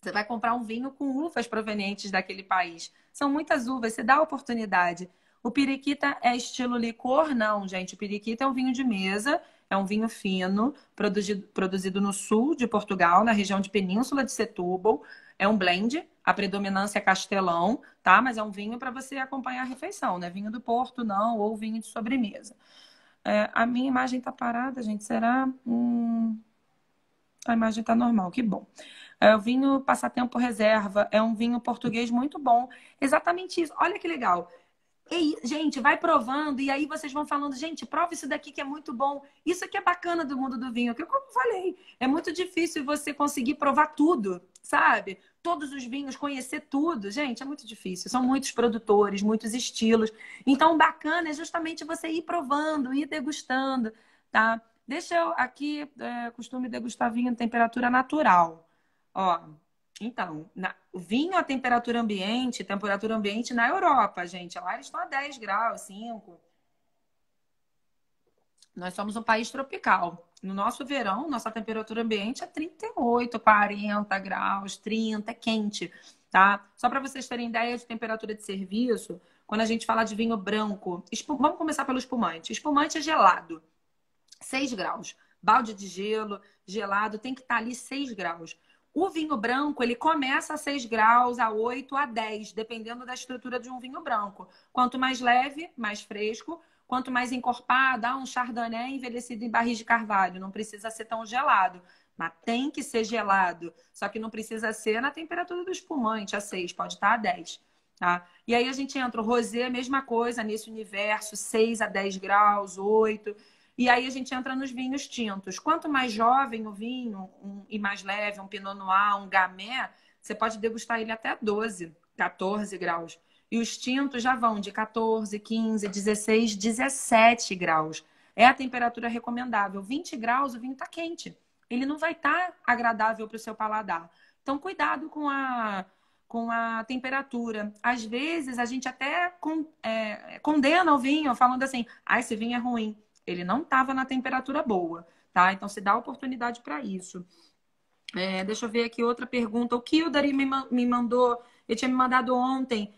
Você vai comprar um vinho com uvas provenientes daquele país. São muitas uvas, você dá a oportunidade. O periquita é estilo licor? Não, gente. O periquita é um vinho de mesa, é um vinho fino, produzido no sul de Portugal, na região de Península de Setúbal. É um blend, a predominância é castelão, tá? Mas é um vinho para você acompanhar a refeição, né? Vinho do Porto, não, ou vinho de sobremesa. A minha imagem tá parada, gente. Será? A imagem tá normal, que bom. O vinho Passatempo Reserva é um vinho português muito bom. Exatamente isso. Olha que legal. E, gente, vai provando e aí vocês vão falando, gente, prova isso daqui que é muito bom. Isso aqui é bacana do mundo do vinho, que como eu falei, é muito difícil você conseguir provar tudo, sabe? Todos os vinhos, conhecer tudo. Gente, é muito difícil. São muitos produtores, muitos estilos. Então, o bacana é justamente você ir provando, ir degustando, tá? Deixa eu aqui, costume degustar vinho em temperatura natural. Ó, então, o vinho a temperatura ambiente na Europa, gente. Lá eles estão a 10 graus, 5. Nós somos um país tropical. No nosso verão, nossa temperatura ambiente é 38, 40 graus, 30, é quente, tá? Só para vocês terem ideia de temperatura de serviço, quando a gente fala de vinho branco, vamos começar pelo espumante. Espumante é gelado, 6 graus. Balde de gelo, gelado, tem que estar ali 6 graus. O vinho branco, ele começa a 6 graus, a 8, a 10, dependendo da estrutura de um vinho branco. Quanto mais leve, mais fresco. Quanto mais encorpado, um chardonnay envelhecido em barris de carvalho. Não precisa ser tão gelado, mas tem que ser gelado. Só que não precisa ser na temperatura do espumante, a 6, pode estar a 10. Tá? E aí a gente entra o rosé, mesma coisa, nesse universo, 6 a 10 graus, 8. E aí a gente entra nos vinhos tintos. Quanto mais jovem o vinho e mais leve, um Pinot Noir, um Gamay, você pode degustar ele até 12, 14 graus. E os tintos já vão de 14, 15, 16, 17 graus. É a temperatura recomendável. 20 graus, o vinho está quente. Ele não vai estar agradável para o seu paladar. Então, cuidado com a temperatura. Às vezes, a gente até condena o vinho, falando assim, esse vinho é ruim. Ele não estava na temperatura boa, tá? Então, se dá oportunidade para isso. Deixa eu ver aqui outra pergunta. O Kildare me mandou, ele tinha me mandado ontem,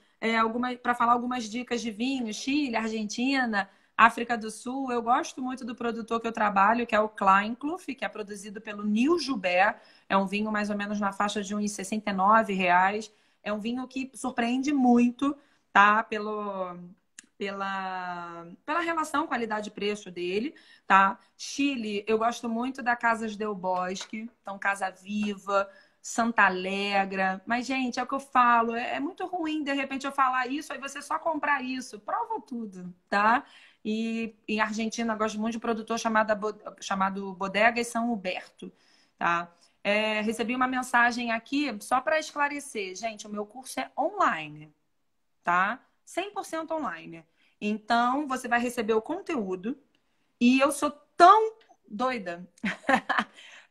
para falar algumas dicas de vinho, Chile, Argentina, África do Sul. Eu gosto muito do produtor que eu trabalho, que é o Kleinklof, que é produzido pelo Nil Joubert. É um vinho mais ou menos na faixa de uns R$69. É um vinho que surpreende muito, tá? Pela relação qualidade-preço dele, tá? Chile, eu gosto muito da Casas del Bosque, então Casa Viva, Santa Alegra. Mas, gente, é o que eu falo, é muito ruim, de repente, eu falar isso, aí você só comprar isso. Prova tudo, tá? E em Argentina, eu gosto muito de um produtor chamado Bodegas São Huberto, tá? Recebi uma mensagem aqui, só para esclarecer. Gente, o meu curso é online, tá? 100% online. Então, você vai receber o conteúdo e eu sou tão doida,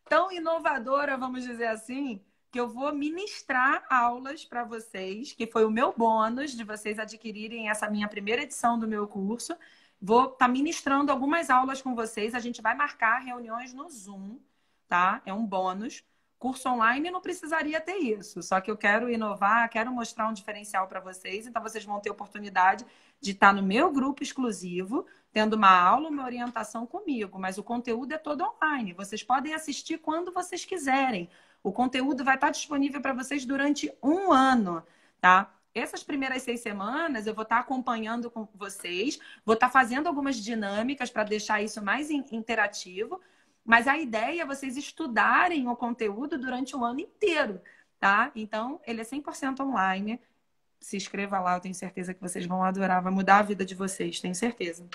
tão inovadora, vamos dizer assim, que eu vou ministrar aulas para vocês, que foi o meu bônus de vocês adquirirem essa minha primeira edição do meu curso. Vou estar ministrando algumas aulas com vocês. A gente vai marcar reuniões no Zoom, tá? É um bônus. Curso online não precisaria ter isso, só que eu quero inovar, quero mostrar um diferencial para vocês, então vocês vão ter oportunidade de estar no meu grupo exclusivo, tendo uma aula, uma orientação comigo, mas o conteúdo é todo online, vocês podem assistir quando vocês quiserem. O conteúdo vai estar disponível para vocês durante um ano, tá? Essas primeiras 6 semanas eu vou estar acompanhando com vocês, vou estar fazendo algumas dinâmicas para deixar isso mais interativo. Mas a ideia é vocês estudarem o conteúdo durante o ano inteiro, tá? Então, ele é 100% online. Se inscreva lá, eu tenho certeza que vocês vão adorar. Vai mudar a vida de vocês, tenho certeza.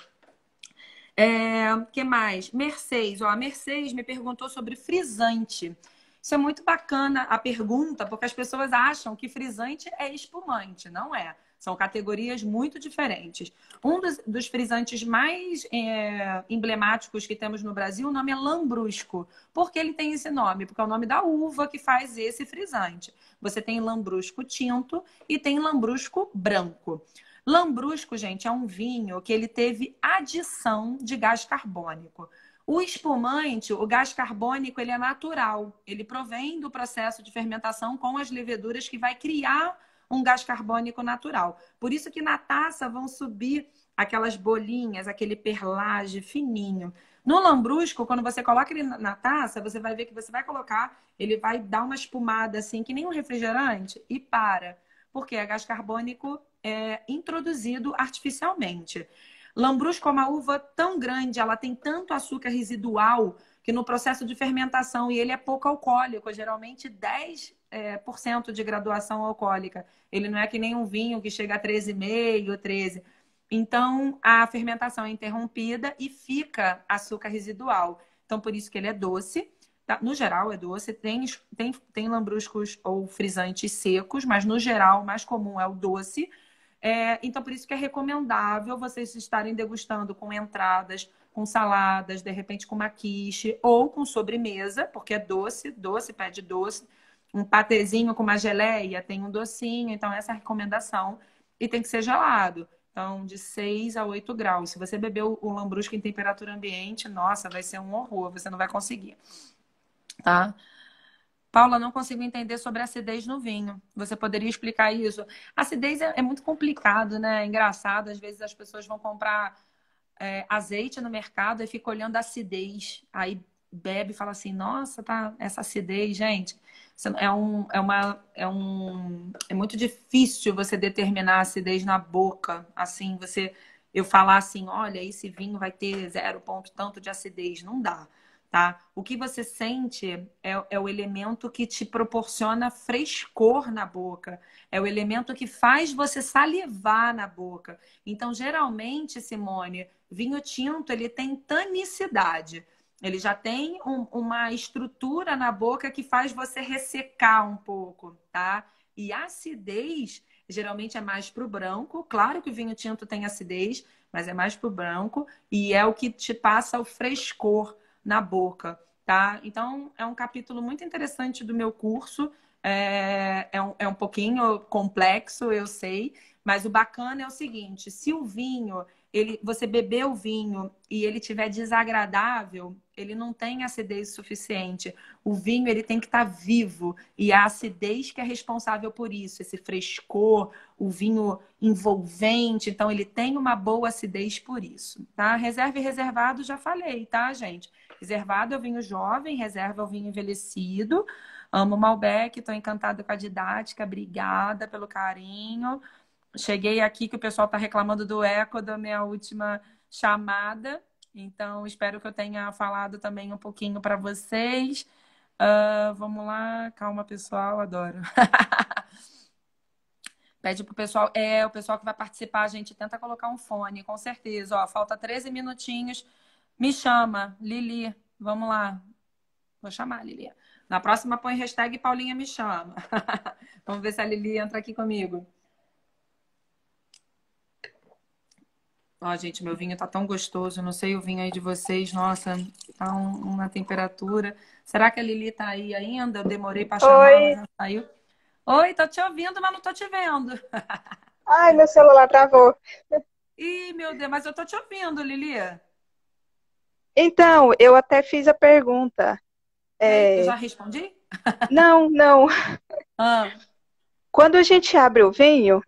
Que mais? Mercedes. Ó, a Mercedes me perguntou sobre frisante. Isso é muito bacana a pergunta, porque as pessoas acham que frisante é espumante. Não é. São categorias muito diferentes. Um dos frisantes mais emblemáticos que temos no Brasil, o nome é Lambrusco. Por que ele tem esse nome? Porque é o nome da uva que faz esse frisante. Você tem Lambrusco tinto e tem Lambrusco branco. Lambrusco, gente, é um vinho que ele teve adição de gás carbônico. O espumante, o gás carbônico, ele é natural. Ele provém do processo de fermentação com as leveduras que vai criar um gás carbônico natural. Por isso que na taça vão subir aquelas bolinhas, aquele perlage fininho. No lambrusco, quando você coloca ele na taça, você vai ver que você vai colocar, ele vai dar uma espumada assim, que nem um refrigerante, e para. Porque é gás carbônico introduzido artificialmente. Lambrusco é uma uva tão grande, ela tem tanto açúcar residual que no processo de fermentação, e ele é pouco alcoólico, geralmente 10% de graduação alcoólica. Ele não é que nem um vinho que chega a 13,5, 13. Então, a fermentação é interrompida e fica açúcar residual. Então, por isso que ele é doce. No geral, é doce. Tem lambruscos ou frisantes secos, mas no geral, o mais comum é o doce. Então, por isso que é recomendável vocês estarem degustando com entradas, com saladas, de repente com uma quiche ou com sobremesa, porque é doce, doce pede doce. Um patezinho com uma geleia tem um docinho, então essa é a recomendação. E tem que ser gelado. Então, de 6 a 8 graus. Se você beber o lambrusco em temperatura ambiente, nossa, vai ser um horror, você não vai conseguir. Tá? Paula, não consigo entender sobre a acidez no vinho. Você poderia explicar isso? A acidez é muito complicado, né? É engraçado. Às vezes as pessoas vão comprar azeite no mercado e ficam olhando a acidez. Aí bebe e fala assim, nossa, tá, essa acidez, gente. É muito difícil você determinar a acidez na boca. Assim, eu falar assim, olha, esse vinho vai ter 0 ponto tanto de acidez. Não dá. Tá? O que você sente é o elemento que te proporciona frescor na boca. É o elemento que faz você salivar na boca. Então, geralmente, Simone, vinho tinto, ele tem tanicidade. Ele já tem uma estrutura na boca que faz você ressecar um pouco, tá? E a acidez, geralmente, é mais pro branco. Claro que o vinho tinto tem acidez, mas é mais pro branco. E é o que te passa o frescor na boca, tá? Então, é um capítulo muito interessante do meu curso. É um pouquinho complexo, eu sei, mas o bacana é o seguinte, se o vinho, você beber o vinho e ele tiver desagradável, ele não tem acidez suficiente. O vinho, ele tem que estar vivo, e a acidez que é responsável por isso, esse frescor, o vinho envolvente, então ele tem uma boa acidez por isso, tá? Reserva e reservado, já falei, tá, gente? Reservado é o vinho jovem, reserva é o vinho envelhecido. Amo o Malbec, estou encantada com a didática, obrigada pelo carinho. Cheguei aqui que o pessoal está reclamando do eco da minha última chamada, então espero que eu tenha falado também um pouquinho para vocês. Vamos lá, calma pessoal, adoro. Pede pro pessoal, o pessoal que vai participar, a gente tenta colocar um fone, com certeza. Ó, falta 13 minutinhos. Me chama, Lili. Vamos lá. Vou chamar, Lili. Na próxima põe hashtag Paulinha me chama. Vamos ver se a Lili entra aqui comigo. Ó, gente, meu vinho tá tão gostoso. Não sei o vinho aí de vocês. Nossa, tá uma temperatura. Será que a Lili tá aí ainda? Eu demorei para chamar, ela já saiu. Oi, tô te ouvindo, mas não tô te vendo. Ai, meu celular travou. Ih, meu Deus, mas eu tô te ouvindo, Lili. Então, eu até fiz a pergunta. Eu já respondi? Não, não. Quando a gente abre o vinho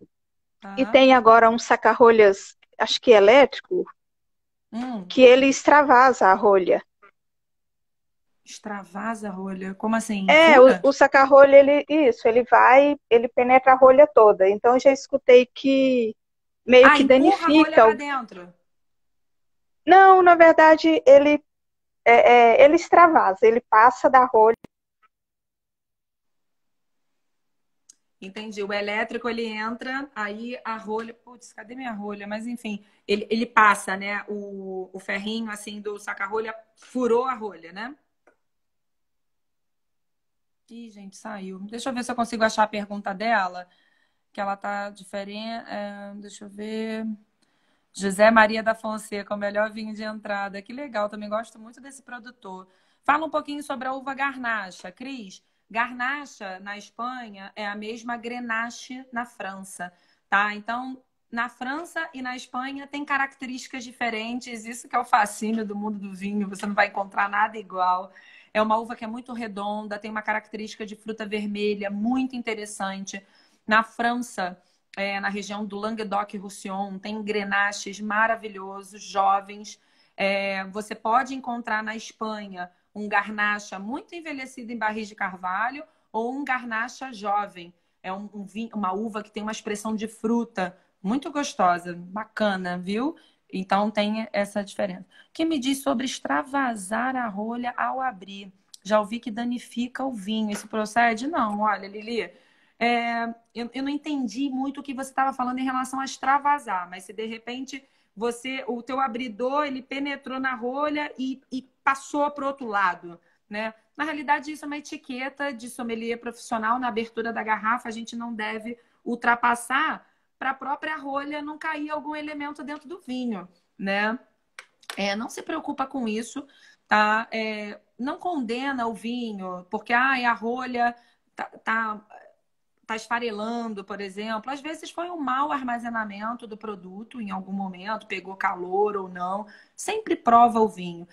e tem agora um saca-rolhas, acho que elétrico, que ele extravasa a rolha. Extravasa a rolha? Como assim? O saca-rolha, ele penetra a rolha toda. Então, eu já escutei que meio que danifica. A rolha pra dentro. Não, na verdade, ele extravasa, ele passa da rolha. Entendi. O elétrico, ele entra, aí a rolha... Putz, cadê minha rolha? Mas, enfim, ele passa, né? O ferrinho, assim, do saca-rolha, furou a rolha, né? Ih, gente, saiu. Deixa eu ver se eu consigo achar a pergunta dela, que ela tá diferente. Deixa eu ver. José Maria da Fonseca, o melhor vinho de entrada. Que legal, também gosto muito desse produtor. Fala um pouquinho sobre a uva Garnacha, Cris. Garnacha, na Espanha, é a mesma Grenache na França, tá? Então, na França e na Espanha tem características diferentes. Isso que é o fascínio do mundo do vinho, você não vai encontrar nada igual. É uma uva que é muito redonda, tem uma característica de fruta vermelha muito interessante. Na França, na região do Languedoc-Roussillon, tem grenaches maravilhosos, jovens. Você pode encontrar na Espanha um garnacha muito envelhecido em barris de carvalho ou um garnacha jovem. É uma uva que tem uma expressão de fruta muito gostosa, bacana, viu? Então tem essa diferença. O que me diz sobre extravasar a rolha ao abrir? Já ouvi que danifica o vinho. Isso procede? Não, olha, Lili, eu não entendi muito o que você estava falando em relação a extravasar, mas se de repente o teu abridor ele penetrou na rolha e passou para o outro lado, né? Na realidade, isso é uma etiqueta de sommelier profissional. Na abertura da garrafa, a gente não deve ultrapassar para a própria rolha não cair algum elemento dentro do vinho, né? Não se preocupa com isso, tá? Não condena o vinho, porque a rolha tá esfarelando, por exemplo. Às vezes foi um mau armazenamento do produto em algum momento, pegou calor ou não. Sempre prova o vinho.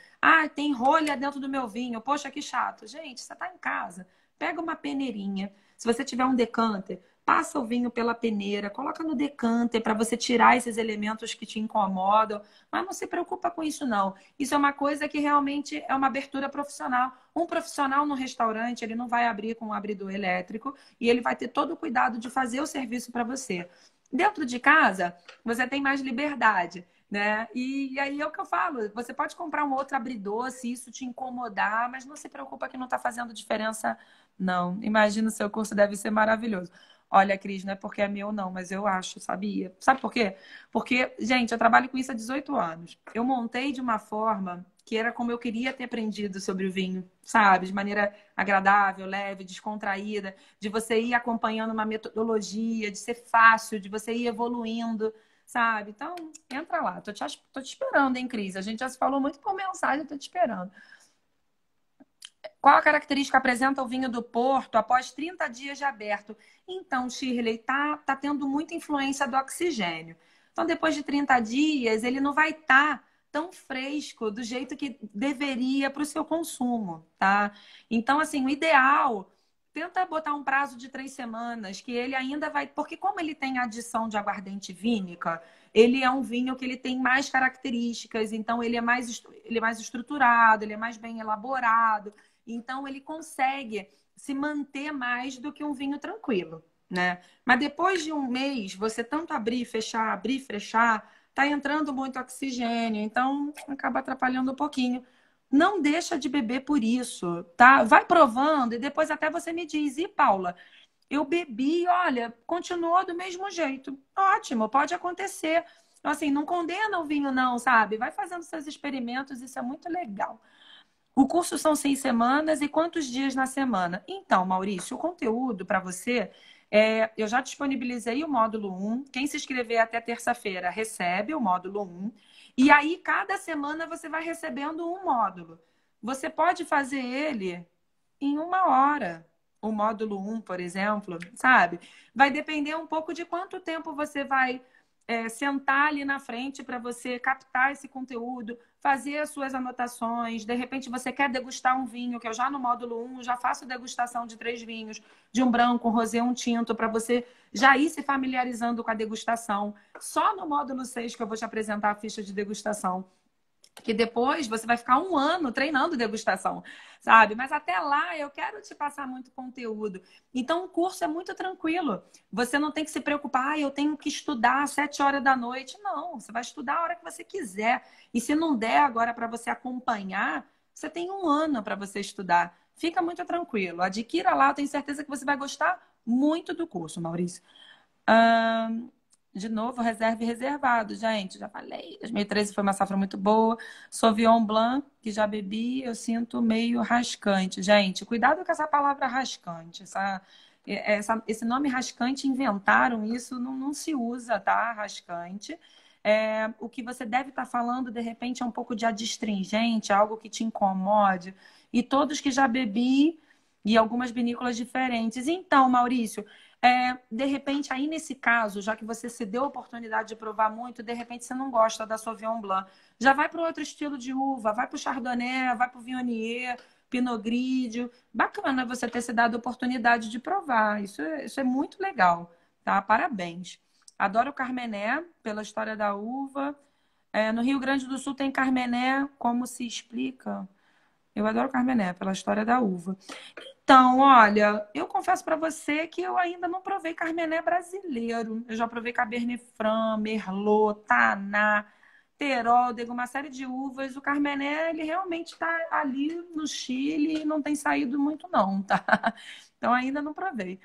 Tem rolha dentro do meu vinho. Poxa, que chato. Gente, você está em casa. Pega uma peneirinha. Se você tiver um decanter, passa o vinho pela peneira, coloca no decanter para você tirar esses elementos que te incomodam. Mas não se preocupa com isso, não. Isso é uma coisa que realmente é uma abertura profissional. Um profissional no restaurante, ele não vai abrir com um abridor elétrico e ele vai ter todo o cuidado de fazer o serviço para você. Dentro de casa, você tem mais liberdade, né? E aí é o que eu falo. Você pode comprar um outro abridor se isso te incomodar, mas não se preocupa que não está fazendo diferença, não. Imagina, o seu curso deve ser maravilhoso. Olha, Cris, não é porque é meu, não, mas eu acho, sabia? Sabe por quê? Porque, gente, eu trabalho com isso há 18 anos. Eu montei de uma forma que era como eu queria ter aprendido sobre o vinho, sabe? De maneira agradável, leve, descontraída, de você ir acompanhando uma metodologia, de ser fácil, de você ir evoluindo, sabe? Então, entra lá. Tô te esperando, hein, Cris? A gente já se falou muito por mensagem, tô te esperando. Qual a característica apresenta o vinho do Porto após 30 dias de aberto? Então, Shirley, tá tendo muita influência do oxigênio. Então, depois de 30 dias, ele não vai estar tão fresco do jeito que deveria para o seu consumo, tá? Então, assim, o ideal, tenta botar um prazo de 3 semanas, que ele ainda vai... Porque como ele tem adição de aguardente vínica, ele é um vinho que ele tem mais características, então ele é mais estruturado, ele é mais bem elaborado. Então, ele consegue se manter mais do que um vinho tranquilo, né? Mas depois de um mês, você tanto abrir, fechar, tá entrando muito oxigênio, então acaba atrapalhando um pouquinho. Não deixa de beber por isso, tá? Vai provando e depois até você me diz, Paula, eu bebi, olha, continuou do mesmo jeito. Ótimo, pode acontecer. Então, assim, não condena o vinho não, sabe? Vai fazendo seus experimentos, isso é muito legal. O curso são 6 semanas e quantos dias na semana? Então, Maurício, o conteúdo para você, eu já disponibilizei o módulo 1. Quem se inscrever até terça-feira recebe o módulo 1. E aí, cada semana você vai recebendo um módulo. Você pode fazer ele em 1 hora. O módulo 1, por exemplo, sabe? Vai depender um pouco de quanto tempo você vai sentar ali na frente para você captar esse conteúdo, fazer as suas anotações. De repente, você quer degustar um vinho, que eu já no módulo 1 já faço degustação de 3 vinhos, de um branco, um rosé, um tinto, para você já ir se familiarizando com a degustação. Só no módulo 6 que eu vou te apresentar a ficha de degustação. Que depois você vai ficar 1 ano treinando degustação, sabe? Mas até lá eu quero te passar muito conteúdo. Então o curso é muito tranquilo. Você não tem que se preocupar, eu tenho que estudar às 7 horas da noite. Não, você vai estudar a hora que você quiser. E se não der agora para você acompanhar, você tem 1 ano para você estudar. Fica muito tranquilo. Adquira lá, eu tenho certeza que você vai gostar muito do curso, Maurício. De novo, reserva e reservado, gente. Já falei. 2013 foi uma safra muito boa. Sauvignon Blanc, que já bebi, eu sinto meio rascante. Gente, cuidado com essa palavra rascante. Esse nome rascante, inventaram isso, não se usa, tá? Rascante. O que você deve estar falando, de repente, é um pouco de adstringente, algo que te incomode. E todos que já bebi, e algumas vinícolas diferentes. Então, Maurício, de repente, aí nesse caso, já que você se deu a oportunidade de provar muito, de repente você não gosta da Sauvignon Blanc, já vai para outro estilo de uva, vai para o Chardonnay, vai para o Viognier, Pinot Grigio. Bacana você ter se dado a oportunidade de provar. Isso é muito legal, tá? Parabéns. Adoro o Carmené, pela história da uva. No Rio Grande do Sul tem Carmené, como se explica? Eu adoro Carmené, pela história da uva. Então, olha, eu confesso para você que eu ainda não provei Carmené brasileiro. Eu já provei Cabernet Franc, Merlot, Taná, Terol, uma série de uvas. O Carmené, ele realmente está ali no Chile e não tem saído muito não, tá? Então, ainda não provei.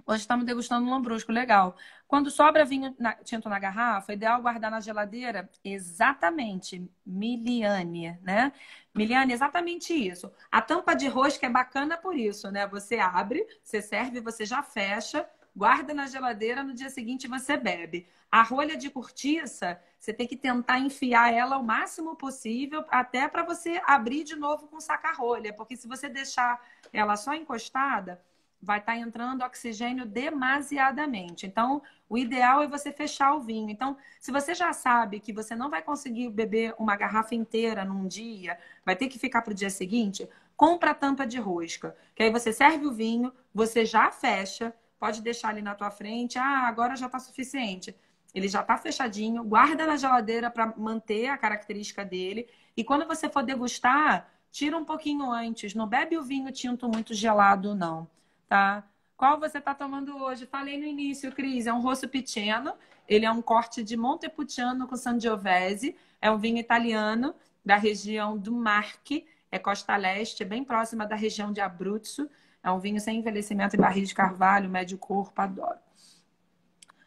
Hoje estamos degustando um lambrusco, legal. Quando sobra vinho tinto na garrafa, é ideal guardar na geladeira? Exatamente, Miliane, né? Miliane, exatamente isso. A tampa de rosca é bacana por isso, né? Você abre, você serve, você já fecha, guarda na geladeira, no dia seguinte você bebe. A rolha de cortiça, você tem que tentar enfiar ela o máximo possível, até para você abrir de novo com saca-rolha, porque se você deixar ela só encostada, vai estar entrando oxigênio demasiadamente. Então, o ideal é você fechar o vinho. Então, se você já sabe que você não vai conseguir beber uma garrafa inteira num dia, vai ter que ficar para o dia seguinte, compra a tampa de rosca. Que aí você serve o vinho, você já fecha, pode deixar ali na tua frente. Agora já está suficiente. Ele já está fechadinho, guarda na geladeira para manter a característica dele. E quando você for degustar, tira um pouquinho antes. Não bebe o vinho tinto muito gelado, não. Tá? Qual você está tomando hoje? Falei no início, Cris, é um Rosso Piceno. Ele é um corte de Montepulciano com Sangiovese. É um vinho italiano da região do Marche, é Costa Leste, bem próxima da região de Abruzzo. É um vinho sem envelhecimento em barris de carvalho, médio corpo, adoro.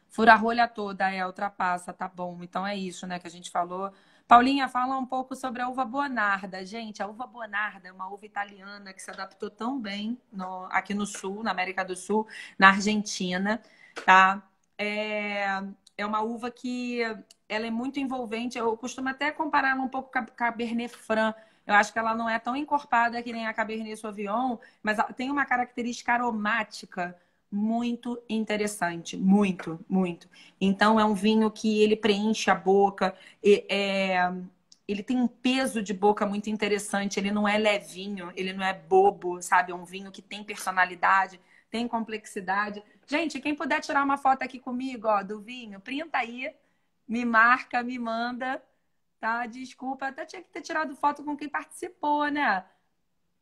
Fura a rolha toda, ultrapassa, tá bom. Então é isso, né, que a gente falou. Paulinha, fala um pouco sobre a uva Bonarda. Gente, a uva Bonarda é uma uva italiana que se adaptou tão bem aqui no Sul, na América do Sul, na Argentina, tá? É uma uva que ela é muito envolvente. Eu costumo até comparar ela um pouco com a Cabernet Franc. Eu acho que ela não é tão encorpada que nem a Cabernet Sauvignon, mas ela tem uma característica aromática muito interessante, muito, muito. Então, é um vinho que ele preenche a boca, ele tem um peso de boca muito interessante, ele não é levinho, ele não é bobo, sabe? É um vinho que tem personalidade, tem complexidade. Gente, quem puder tirar uma foto aqui comigo, ó, do vinho, printa aí, me marca, me manda, tá? Desculpa, até tinha que ter tirado foto com quem participou, né?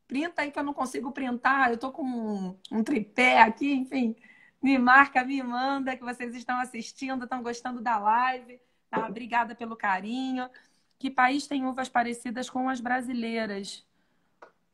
Printa aí que eu não consigo printar, eu tô com um tripé aqui, enfim. Me marca, me manda que vocês estão assistindo, estão gostando da live. Tá? Obrigada pelo carinho. Que país tem uvas parecidas com as brasileiras?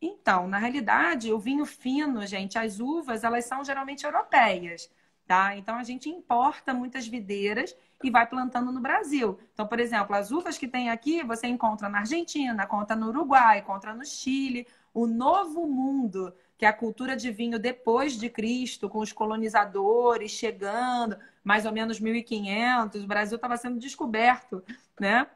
Então, na realidade, o vinho fino, gente, as uvas, elas são geralmente europeias, tá? Então, a gente importa muitas videiras e vai plantando no Brasil. Então, por exemplo, as uvas que tem aqui, você encontra na Argentina, encontra no Uruguai, encontra no Chile. O Novo Mundo, que é a cultura de vinho depois de Cristo, com os colonizadores chegando, mais ou menos 1500, o Brasil estava sendo descoberto, né?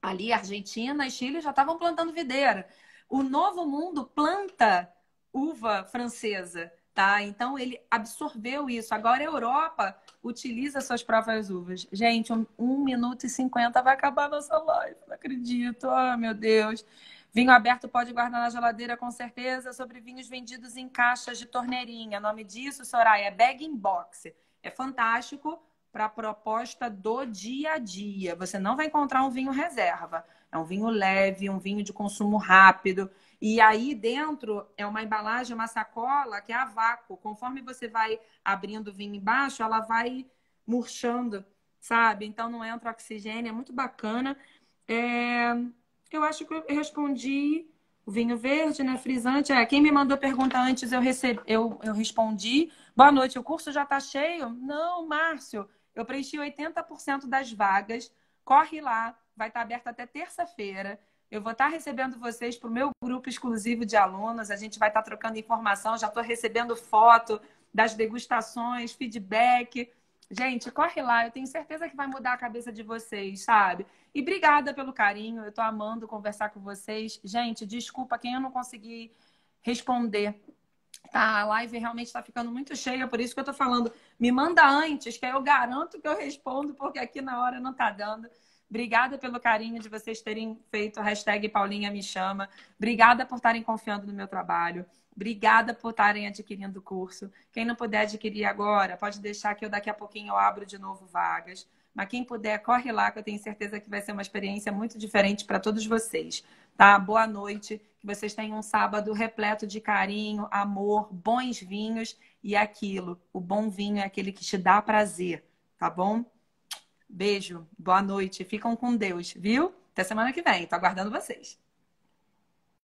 Ali, Argentina e Chile já estavam plantando videira. O Novo Mundo planta uva francesa, tá? Então, ele absorveu isso. Agora, a Europa utiliza suas próprias uvas. Gente, 1 minuto e 50 vai acabar a nossa live. Não acredito. Oh, meu Deus. Vinho aberto pode guardar na geladeira, com certeza. Sobre vinhos vendidos em caixas de torneirinha. O nome disso, Soraya, é bag-in-box. É fantástico para a proposta do dia a dia. Você não vai encontrar um vinho reserva. É um vinho leve, um vinho de consumo rápido. E aí dentro é uma embalagem, uma sacola que é a vácuo. Conforme você vai abrindo o vinho embaixo, ela vai murchando, sabe? Então não entra oxigênio, é muito bacana. Eu acho que eu respondi O vinho verde, né? Frisante. Quem me mandou pergunta antes, eu respondi. Boa noite, o curso já está cheio? Não, Márcio. Eu preenchi 80% das vagas. Corre lá, vai estar aberto até terça-feira. Eu vou estar recebendo vocês para o meu grupo exclusivo de alunos. A gente vai estar trocando informação. Já estou recebendo foto das degustações, feedback. Gente, corre lá. Eu tenho certeza que vai mudar a cabeça de vocês, sabe? E obrigada pelo carinho. Eu tô amando conversar com vocês. Gente, desculpa quem eu não consegui responder. Tá, a live realmente está ficando muito cheia, por isso que eu tô falando. Me manda antes, que aí eu garanto que eu respondo, porque aqui na hora não tá dando. Obrigada pelo carinho de vocês terem feito a hashtag Paulinha Me Chama. Obrigada por estarem confiando no meu trabalho. Obrigada por estarem adquirindo o curso. Quem não puder adquirir agora, pode deixar que eu daqui a pouquinho eu abro de novo vagas. Mas quem puder, corre lá, que eu tenho certeza que vai ser uma experiência muito diferente para todos vocês. Tá? Boa noite. Que vocês tenham um sábado repleto de carinho, amor, bons vinhos e aquilo. O bom vinho é aquele que te dá prazer. Tá bom? Beijo. Boa noite. Ficam com Deus, viu? Até semana que vem. Tô aguardando vocês.